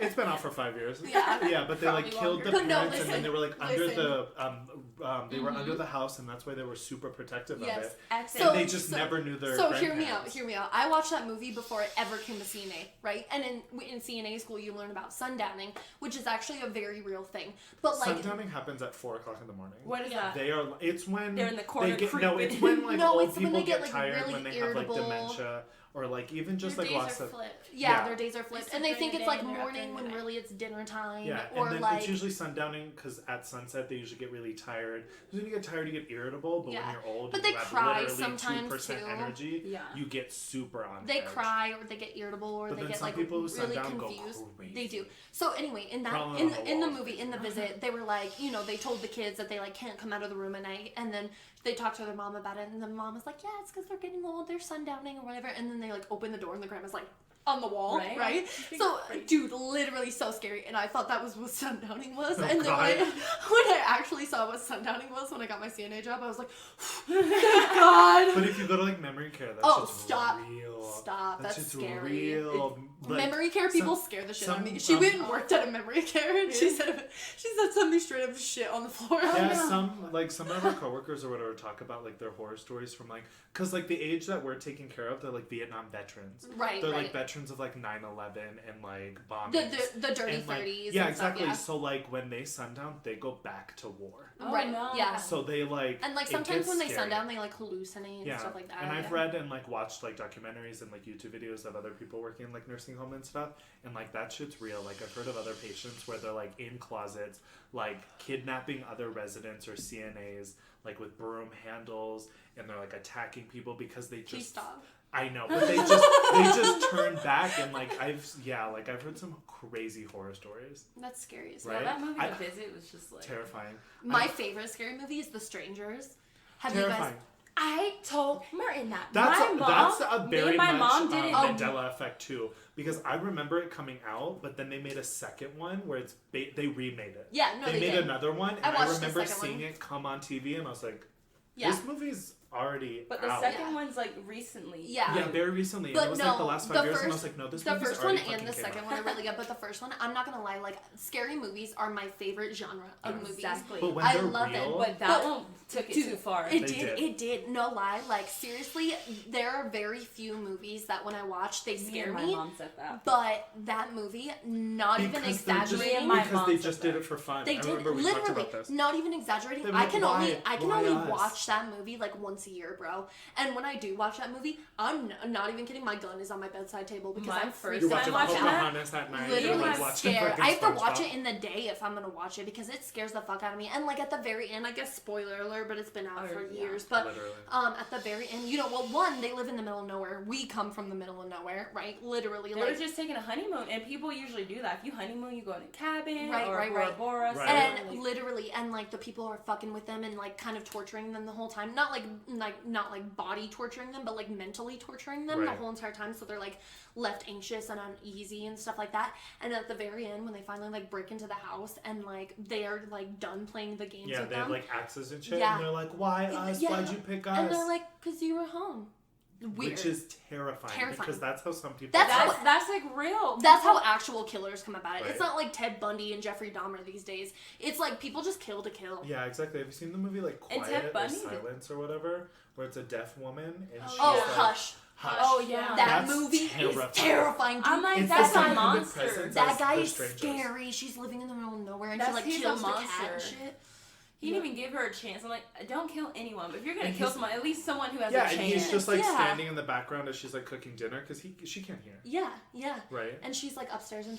It's been out for 5 years. Yeah. Yeah, but they like Probably killed the longer. No, parents and then listen, they were like under listen. the they were under the house and that's why they were super protective of Yes. it. excellent. And they just never knew their So grandparents. hear me out. I watched that movie before it ever came to CNA, right? And in CNA school, you learn about sundowning, which is actually a very real thing. But like, Sundowning happens at 4 o'clock in the morning. What is Yeah. that? They are. It's when They're in the corner They get, no, creeping. it's when like No, old it's when people they get, get like, tired really when they irritable. have like dementia or like even just Their like days lots are of flipped. yeah, Yeah. their days are flipped, They and they sit think during it's the like day and they're up morning during when the night. really it's dinner time, yeah, or and then like it's usually sundowning because at sunset they usually get really tired. Because when you get tired, you get irritable. But Yeah. when you're old, But and they you have cry literally sometimes, 2% too. energy. Yeah. You get super on. they edge. cry or they get irritable or But they then get some like people who really sundown go confused. crazy. They do. So anyway, in that Crawling in on the in the walls, movie in the basically. visit, they were like, you know, they told the kids that they like can't come out of the room at night, and then they talked to their mom about it, and the mom was like, yeah, it's because they're getting old, they're sundowning or whatever, and then they like open the door and the grandma's like on the wall, Right. right? So, dude, literally so scary, and I thought that was what sundowning was, Oh, and then God. when I actually saw what sundowning was when I got my CNA job, I was like, thank God. But if you go to like memory care, that's Oh, just stop. real. Stop, that's just scary. real. Like, Memory care people scare the shit out of me. She some- went and worked at a memory care, and she said something straight up shit on the floor. Yeah, some of our coworkers or whatever talk about like their horror stories from like, cause like the age that we're taking care of, they're like Vietnam veterans. Right, They're right. like veterans of like 9/11 and like bombings. the dirty and, like, 30s. Yeah, and stuff, exactly. yeah. So like when they sundown, they go back to war. Oh, Right, no. yeah. So they like And like it sometimes gets when they scary. sundown, they like hallucinate and Yeah, stuff like that. and I've yeah. read and like watched like documentaries and like YouTube videos of other people working in like nursing home and stuff, and like that shit's real. Like I've heard of other patients where they're like in closets, like kidnapping other residents or CNAs, like with broom handles, and they're like attacking people because they Please just. stop. I know, but they just turn back and like I've heard some crazy horror stories. That's scary as Right? hell. Yeah, that movie, I- The Visit, was just like... Terrifying. My favorite scary movie is The Strangers. Have Terrifying. you guys? I told Martin that. That's my mom, that's a me very and my much mom didn't... Mandela effect too, because I remember it coming out, but then they made a second one where it's they remade it. Yeah, no, they made did. another one, I and I watched the remember second seeing one. it come on TV, and I was like, Yeah. "This movie's already But the out." second Yeah. one's like recently. Yeah. Yeah, very recently. But and it was no, like the last 5 the years, and I first- was like, "No, this The movie's first one already and the fucking came second out." one are really good, but the first one, I'm not gonna lie, like scary movies are my favorite genre of movies. Exactly. But when I they're love it, real, But that But- one took it Dude, too far. It They did, did. it did. No lie, like seriously, there are very few movies that when I watch they Me scare and my me. mom said that. But that movie, not even because they're just, exaggerating. My because mom they said just did that. it for fun. They I did remember we talked literally, about this. not even exaggerating. They were I like, can why? Why only us? watch that movie like once a year, bro. And when I do watch that movie, I'm not even kidding. My gun is on my bedside table because My I'm first You're freaked time out. watching watching that, Pocahontas at night. Literally you're, I'm like, watching scared. fucking I have to watch SpongeBob. it in the day if I'm gonna watch it because it scares the fuck out of me. And like at the very end, I guess spoiler alert, but it's been out Oh, for yeah. years. But Literally. at the very end, you know, well, one, they live in the middle of nowhere. We come from the middle of nowhere, right? Literally, They like. were just taking a honeymoon, and people usually do that. If you honeymoon, you go in a cabin Right, or right, Bora right. Bora. Right. And like- literally, and like the people are fucking with them and like kind of torturing them the whole time. Not like body torturing them, but like mentally torturing them the Right. whole entire time. So they're like left anxious and uneasy and stuff like that. And at the very end, when they finally like break into the house and like they are like done playing the games Yeah, with they have them, like axes and shit, Yeah. and they're like, "Why us? Yeah. Why'd you pick us?" and they're like, "Cause you were home." Weird. Which is terrifying, Terrifying. because that's how some people. That's are. how- That's like real. That's how actual killers come about it. Right. It's not like Ted Bundy and Jeffrey Dahmer these days. It's like people just kill to kill. Yeah, exactly. Have you seen the movie like And Quiet Ted or Bundy? Silence or whatever, where it's a deaf woman and she's Oh, like, Hush. Hush. Oh, yeah. That That's movie is terrifying. terrifying. Dude. I'm like, It's that's the a same monster. presence That as guy the is strangers. scary. She's living in the middle of nowhere and That's- she like he's a kills the cat monster. and shit. He didn't even give her a chance. I'm like, don't kill anyone. But if you're gonna kill someone, at least someone who has Yeah, a and chance. he's just like Yeah. standing in the background as she's like cooking dinner because she can't hear. Yeah, yeah. Right. And she's like upstairs and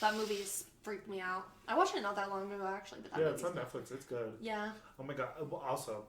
that movie just freaked me out. I watched it not that long ago actually, but that Yeah, it's movie's on Netflix. It's good. Yeah. Oh my god. Also,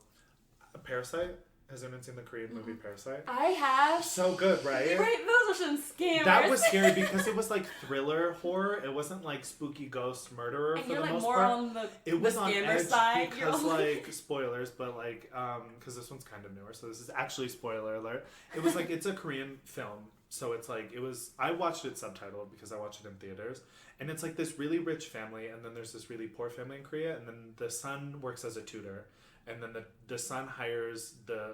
Parasite. Has anyone seen the Korean movie Parasite? I have. So good, right? Right, those are some scammers. That was scary because it was like thriller horror. It wasn't like spooky ghost murderer And for you're the like most more part. on the It was on scammer edge side. You're because like, like spoilers, but like because this one's kind of newer, so this is actually spoiler alert. It was like it's a Korean film, so it's like it was. I watched it subtitled because I watched it in theaters, and it's like this really rich family, and then there's this really poor family in Korea, and then the son works as a tutor. And then the son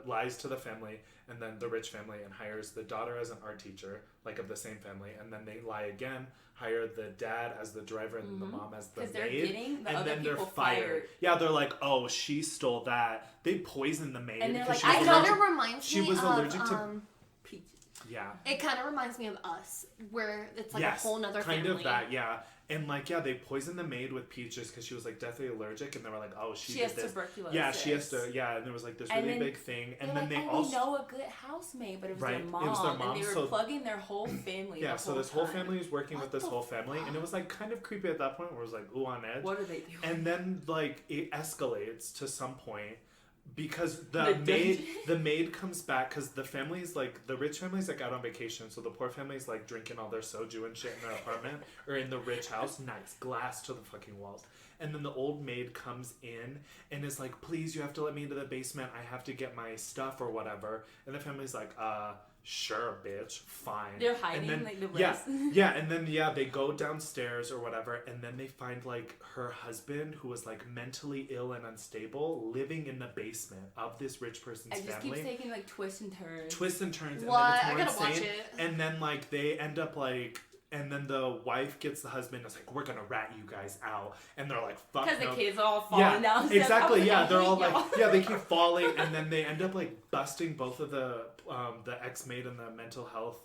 lies to the family, and then the rich family, and hires the daughter as an art teacher, like of the same family, and then they lie again, hire the dad as the driver, and the mom as the maid, they're getting the and other then they're people fired. fired. Yeah, they're like, oh, she stole that. They poisoned the maid And they're because like, she was It kind allergic. of reminds She me was of allergic to- peaches. Yeah. it kind of reminds me of Us, where it's like Yes, a whole nother kind family. of that, yeah. And like, yeah, they poisoned the maid with peaches because she was like deathly allergic, and they were like, oh, she did has this. tuberculosis. Yeah, she has to. Yeah, and there was like this And really then big thing, and They're then like, they oh, also we know a good housemaid, but it was Right, their it mom. was their mom, And they were so- plugging their whole family. yeah. the So this whole time. family is working with What this the whole family, and it was like kind of creepy at that point, where it was like, ooh, on edge. What are they doing? And then like it escalates to some point because The the maid comes back because the family's like the rich family's like out on vacation, so the poor family's like drinking all their soju and shit in their apartment or in the rich house, nice glass to the fucking walls. And then the old maid comes in and is like, please, you have to let me into the basement, I have to get my stuff or whatever. And the family's like, sure, bitch, fine. They're hiding, and then, like, the yeah, rest. yeah, and then they go downstairs or whatever, and then they find like her husband, who was like mentally ill and unstable, living in the basement of this rich person's It just family. keeps taking like twists and turns. Twists and turns, What? and then I it's more gotta watch insane. it. And then like they end up like. And then the wife gets the husband and is like, we're gonna rat you guys out. And they're like, fuck Because no. the kids all falling down. Exactly, yeah. They're all like, like, yeah, they keep falling, and then they end up like busting both of the ex-maid and the mental health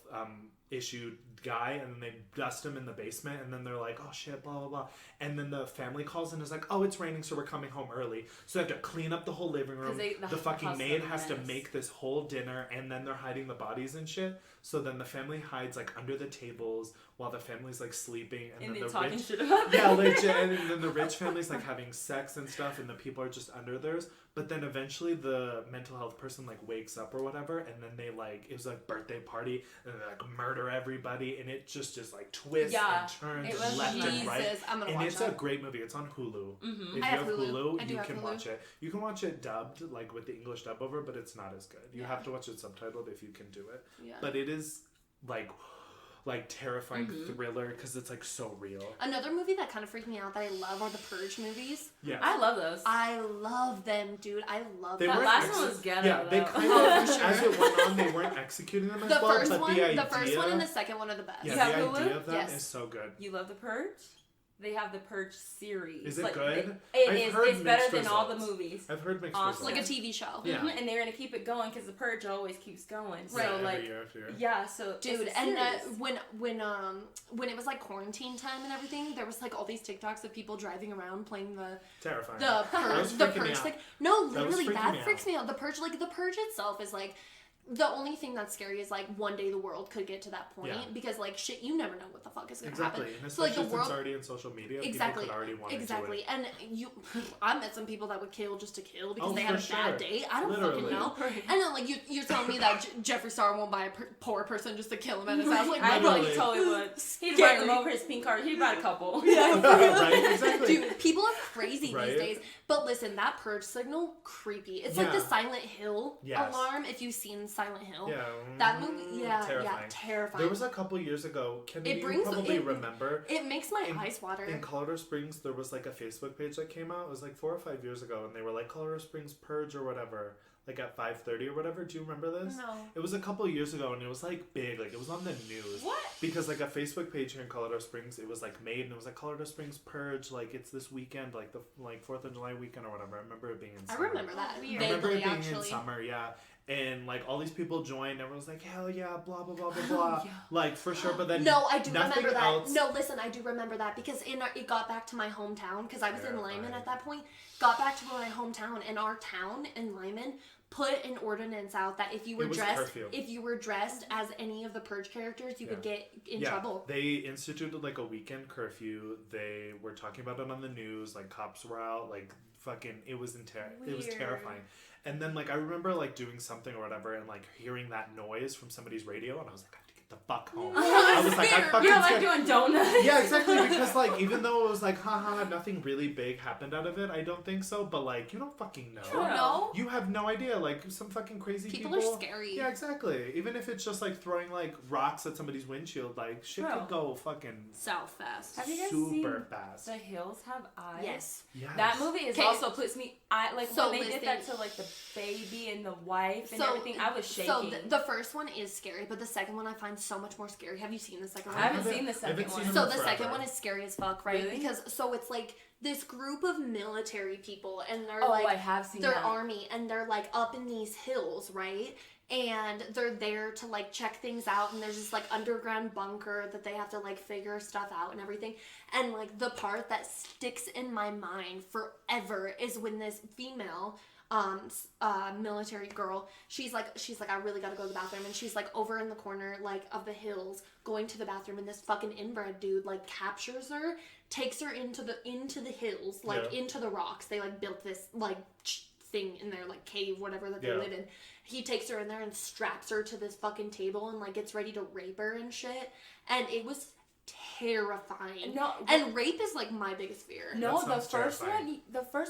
issue guy, and then they dust him in the basement, and then they're like, oh shit, blah blah blah. And then the family calls and is like, oh, it's raining, so we're coming home early. So they have to clean up the whole living room. The fucking house maid is a has to mess. make this whole dinner, and then they're hiding the bodies and shit. So then the family hides like under the tables while the family's like sleeping, and and then they're the talking rich shit about yeah, them. legit. And then the rich family's like having sex and stuff, and the people are just under theirs. But then eventually the mental health person like wakes up or whatever, and then they like it was like birthday party, and they like murder everybody, and it just like twists Yeah, and turns it was left and Jesus, right. I'm gonna And watch it's that. a great movie. It's on Hulu. If you I have Hulu. Hulu, I do you have can Hulu. watch it. You can watch it dubbed, like with the English dub over, but it's not as good. You Yeah. have to watch it subtitled if you can do it. Yeah. But it is like terrifying thriller because it's like so real. Another movie that kind of freaked me out that I love are the Purge movies. Yeah. I love those. I love them, dude. I love They them. That weren't last one was ghetto, Yeah, they though. kind of, Oh, for sure. as it went on, they weren't executing them as The well, first but one, the idea, the first one and the second one are the best. yeah, You have the Hulu? idea of that Yes. is so good. You love The Purge? They have The Purge series. Is it Like, good? It I've is. heard It's better mixed than all the results. movies. I've heard mixed Awesome. results. Like a TV show. Yeah. And they're gonna keep it going because The Purge always keeps going. So Right. Every like, year after year. yeah. So Dude, it's a and series. when it was like quarantine time and everything, there was like all these TikToks of people driving around playing the Terrifying. the That was purge. The freaking me purge, out. like no, That was literally freaking that me freaks out. me out. The purge, like the purge itself, is like the only thing that's scary is like one day the world could get to that point Yeah. because like shit, you never know what the fuck is gonna Exactly. happen. And So like especially the since world. it's already in social media, Exactly. people could already want to do Exactly. it. And I met some people that would kill just to kill because Oh, they had a for bad sure. day. I don't Literally. fucking know. Right. And then like you're telling me that Jeffree Star won't buy a poor person just to kill him at his house. Like, I bro, know Literally. he totally would. He'd Scary. write them over his pink card. He'd buy a couple. Right? Exactly. Dude, people are crazy Right? these days. But listen, that purge signal, creepy. It's like the Yeah. Silent Hill Yes. alarm. If you've seen Silent Hill, Yeah. that movie, Terrifying. terrifying. There was a couple years ago, Kennedy, It brings- you probably it- remember. It makes my In- eyes water. In Colorado Springs, there was like a Facebook page that came out. It was like 4 or 5 years ago, and they were like Colorado Springs Purge or whatever. like at 5:30 or whatever. Do you remember this? No. It was a couple years ago, and it was like big, like it was on the news. What? Because like a Facebook page here in Colorado Springs, it was like made, and it was like Colorado Springs Purge, like it's this weekend, like the 4th of July weekend or whatever. I remember it being in I summer. remember that. Weird. I remember it Vaguely, being in actually. summer, yeah. And like all these people joined, everyone's like, hell yeah, blah blah blah blah blah. Yeah. Like for sure, but then No, I do nothing remember that. else. No, listen, I do remember that because it got back to my hometown because I was in Terrifying. Lyman at that point. Got back to my hometown, and our town in Lyman put an ordinance out that if you were It was dressed curfew. as any of the Purge characters, you could get in trouble. They instituted like a weekend curfew. They were talking about it on the news. Like cops were out. Like fucking, it was it was Weird. terrifying. And then like I remember like doing something or whatever, and like hearing that noise from somebody's radio, and I was like, I have to get the fuck home. I was like, I fucking You're like scared. doing donuts. Yeah, exactly. Because like even though it was like, haha, nothing really big happened out of it. I don't think so. But like, you don't fucking know. Sure. No. You have no idea. Like some fucking crazy People are scary. Yeah, exactly. Even if it's just like throwing like rocks at somebody's windshield, like shit Bro. could go fucking South fast. Have you guys super seen fast. The Hills Have Eyes? Yes. Yes. That movie is 'Kay. also puts me. I like So when they did that listen. to like the baby and the wife and everything. I was shaking. So the first one is scary, but the second one I find so much more scary. Have you seen the second one? I haven't seen the second haven't seen one. it So in the forever. second one is scary as fuck, right? Really? Because so it's like this group of military people, and they're Oh, like I have seen they're that. army, and they're like up in these hills, right? And they're there to like check things out, and there's this like underground bunker that they have to like figure stuff out and everything. And like the part that sticks in my mind forever is when this female military girl, she's like I really gotta go to the bathroom, and she's like over in the corner like of the hills going to the bathroom, and this fucking inbred dude like captures her, takes her into the hills, like Yeah. into the rocks. They like built this like thing in there, like cave, whatever that they Yeah. live in. He takes her in there and straps her to this fucking table and like gets ready to rape her and shit. And it was terrifying. No, And rape is like my biggest fear. No, That the sounds first terrifying.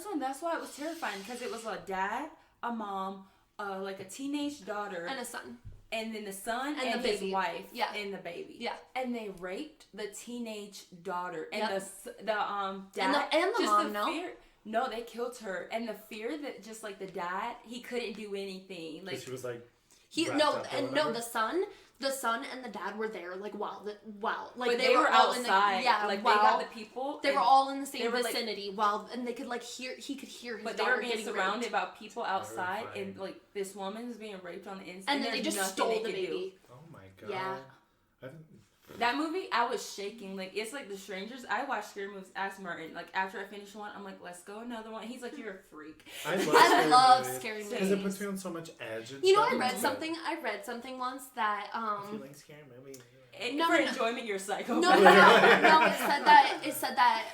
one, that's why it was terrifying, because it was a dad, a mom, like a teenage daughter, And a son. and then the son And and, the his baby. wife, Yeah. and the baby. Yeah. And they raped the teenage daughter, and Yep. the And dad, the just mom, the no? fear. No, they killed her, and the fear that just like the dad, he couldn't do anything. Like Because she was like, He wrapped no up or and no whatever? the son and the dad were there like while like but they were all outside. in the yeah like while they got the people. they were and- all in the same they were, like- vicinity while and they could like he could hear his But they daughter were being getting surrounded raped. by people outside, Terrifying. and like this woman is being raped on the inside. And then they there's just nothing stole they the could do. baby. oh my god. Yeah. I haven't- That movie, I was shaking. Like, it's like The Strangers. I watched scary movies as Martin. Like, after I finished one, I'm like, let's go another one. He's like, you're a freak. I I love movies. scary Because Because it movies. puts me on so much edge. And You know, stuff. I read something once that If you like scary movies. And No, for no, no. enjoyment, you're a psycho. no, it said that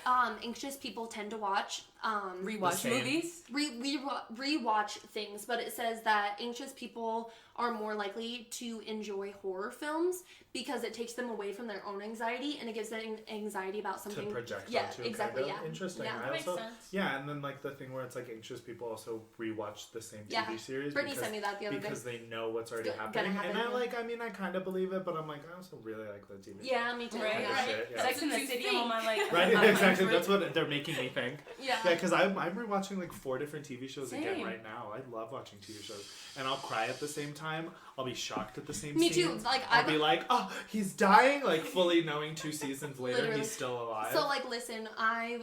anxious people tend to watch Rewatch same. movies. rewatch things, but it says that anxious people are more likely to enjoy horror films because it takes them away from their own anxiety and it gives them anxiety about something. To project yeah, onto, exactly. kind of. Yeah, Interesting. Yeah. I That makes also, sense. yeah, and then like the thing where it's like anxious people also rewatch the same TV Yeah. series Brittany because, sent me that the other day. because they know what's already It's happening. gonna And happen, yeah. I mean, I kind of believe it, but I'm like, I also really like the TV. Yeah, me too. Right, Yeah. right. Shit, yeah. Sex in the That's what City. you I'm like, Right, I'm exactly. like, That's what they're making me think. Yeah. Yeah, because I'm rewatching like 4 different TV shows again Same. right now. I love watching TV shows, and I'll cry at the same time. I'll be shocked at the same. Me too. scenes. Like I'll be like, oh, he's dying, like fully knowing 2 seasons later Literally. he's still alive. So like, listen, I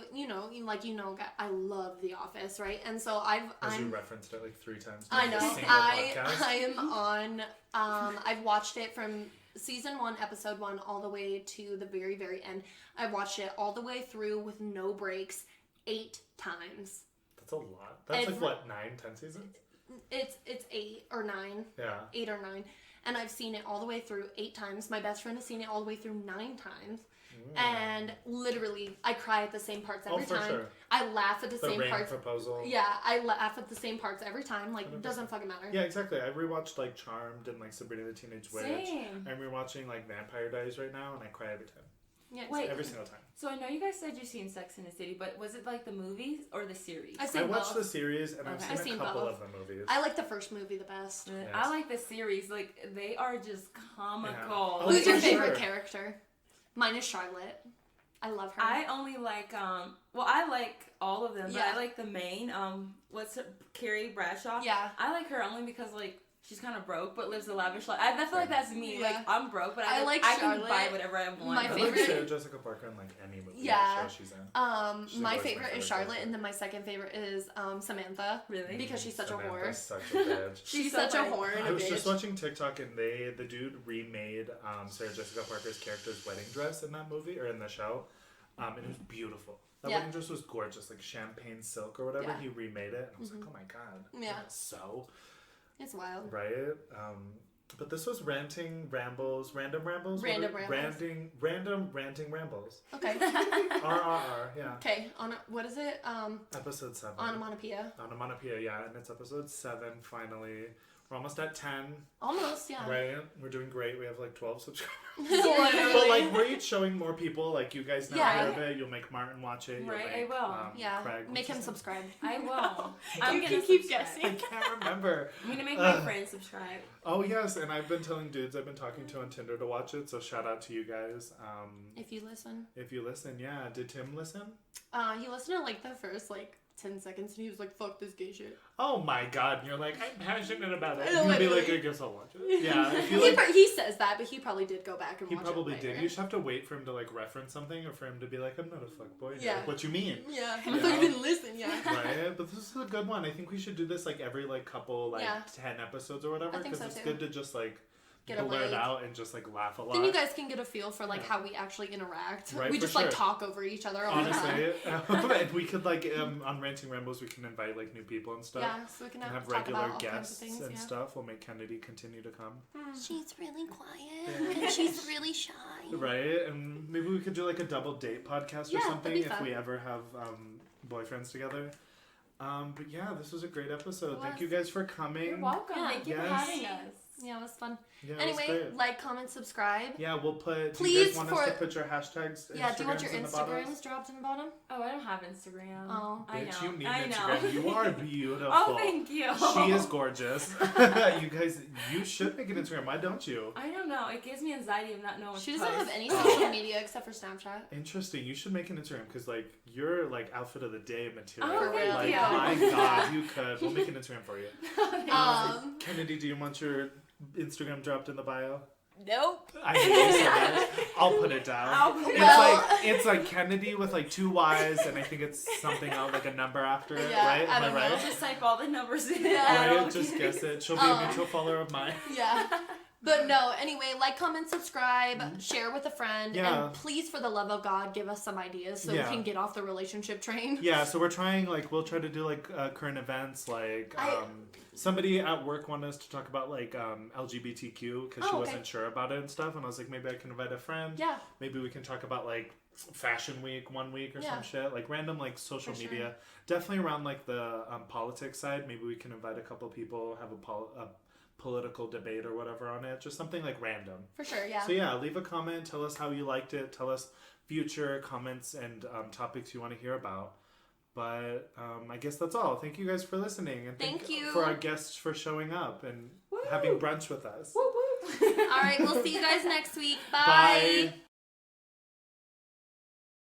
I love The Office, right? And so As you I'm referenced it like 3 times. I during know. a single I podcast. am on. I've watched it from season 1, episode 1, all the way to the very, very end. I've watched it all the way through with no breaks 8 times. That's a lot. That's Every- like what, 9, 10 seasons? It's 8 or 9, Yeah. 8 or 9, and I've seen it all the way through 8 times. My best friend has seen it all the way through 9 times. And literally, I cry at the same parts every for time. sure. I laugh at the The same rain parts. proposal. Yeah, I laugh at the same parts every time. Like, it doesn't fucking matter. Yeah, exactly. I rewatched like Charmed and like Sabrina the Teenage Witch. Same. I'm rewatching like Vampire Diaries right now, and I cry every time. Yeah, Wait. Every single time. So I know you guys said you've seen Sex in the City, but was it like the movies or the series? I've seen I watched both. the series, and Okay. I've I've seen seen a couple both. of the movies. I like the first movie the best. Yes. I like the series. Like, they are just comical. Yeah. Oh, Who's your for favorite sure. character? Mine is Charlotte. I love her. I only like I like all of them, but Yeah. I like the main what's her, Carrie Bradshaw. Yeah. I like her only because like she's kind of broke but lives a lavish life. I feel like that's me. Yeah. Like I'm broke, but I like I can Charlotte. buy whatever I want. My I like favorite- Sarah Jessica Parker in like any movie Yeah. show she's in. She's My always my favorite is favorite Charlotte, character. and then my second favorite is Samantha. Really? Because she's such a Samantha's whore. Such a bitch. She's so such a funny. whore and I a was bitch. just watching TikTok and the dude remade Sarah Jessica Parker's character's wedding dress in that movie or in the show, and it was beautiful. That Yeah. wedding dress was gorgeous, like champagne silk or whatever. Yeah. He remade it, and I was like, oh my god, Yeah. that's so It's wild. right. But this was ranting, rambles, random rambles, Random rambles. ranting rambles. Okay. RRR, yeah. Okay. What is it? Episode 7. Onomatopoeia. Onomatopoeia, yeah, and it's episode 7 finally. We're almost at 10. Almost, yeah. Right? We're doing great. We have like 12 subscribers. Literally. But like we're each showing more people. Like you guys now Yeah. hear of it. You'll make Martin watch it. You'll Right, I make, will. Yeah. Craig, Make what's him his name? I subscribe. will. You I'm can gonna keep subscribe. I guessing. can't remember. I'm gonna make my friends subscribe. Oh yes, and I've been telling dudes I've been talking to on Tinder to watch it. So shout out to you guys. If you listen. If you listen, yeah. Did Tim listen? He listened to like the first like 10 seconds and he was like, fuck this gay shit. Oh my god! And you're like, I'm passionate about it. No, And you'll be like, I literally. guess I'll watch it. Yeah. If you He, like, he says that, but he probably did go back and he watch probably it did. later. You just have to wait for him to like reference something, or for him to be like, I'm not a fuckboy. And you're Yeah. like, what you mean? Yeah. I Yeah. thought you didn't listen, yeah. Right, but this is a good one. I think we should do this like every like couple like Yeah. 10 episodes or whatever I think because so, it's too. good to just like Get a blurt like- out and just like laugh a lot. Then you guys can get a feel for like Yeah. how we actually interact. Right, we for just like sure. talk over each other all the honestly, time. and we could like on Ranting Rambles we can invite like new people and stuff. Yeah, so we can And have talk regular about all kinds of guests things. and Yeah. stuff. We'll make Kennedy continue to come. She's really quiet and she's really shy. Right, and maybe we could do like a double date podcast Yeah, or that'd something be if fun. we ever have boyfriends together. But yeah, this was a great episode. It Thank was. you guys for coming. You're welcome. Yeah. Thank you for Yes. having us. Yeah, it was fun. Yeah, it was Anyway, great. like, comment, subscribe. Yeah, we'll put. Do you Please, guys want us for- to put your hashtags? Yeah, do you want your Instagrams in the bottom? Instagrams dropped in the bottom? Oh, I don't have Instagram. Oh. I Bitch, know. you need I an know. Instagram. You are beautiful. Oh, thank you. She is gorgeous. You guys, you should make an Instagram. Why don't you? I don't know. It gives me anxiety of not knowing. She doesn't have any Oh. social media except for Snapchat. Interesting. You should make an Instagram because like you're like outfit of the day material. Oh, thank like you. my god, you could. We'll make an Instagram for you. Kennedy, do you want your Instagram dropped in the bio? Nope. I know you said that. I'll put it down. I'll put it Well- It's like Kennedy with like 2 Y's and I think it's something else like a number after it, Yeah, right? I Am I don't right? know. Just type all the numbers in. Yeah. I Right, don't just care. guess it. She'll be a mutual follower of mine. Yeah. But no, anyway, like, comment, subscribe, share with a friend, Yeah. and please, for the love of God, give us some ideas so Yeah. we can get off the relationship train. Yeah, so we're trying, like, we'll try to do, like, current events, like, somebody at work wanted us to talk about, like, LGBTQ, because she Oh, okay. wasn't sure about it and stuff, and I was like, maybe I can invite a friend. Yeah. Maybe we can talk about, like, Fashion Week 1 week or Yeah. some shit, like, random, like, social For sure. media. Definitely around, like, the politics side, maybe we can invite a couple people, have a political debate or whatever on it, just something, like, random. For sure, yeah. So yeah, leave a comment. Tell us how you liked it. Tell us future comments and topics you want to hear about. But I guess that's all. Thank you guys for listening, and Thank you. for our guests for showing up and Woo! having brunch with us. Woo woo. All right, we'll see you guys next week. Bye. Bye.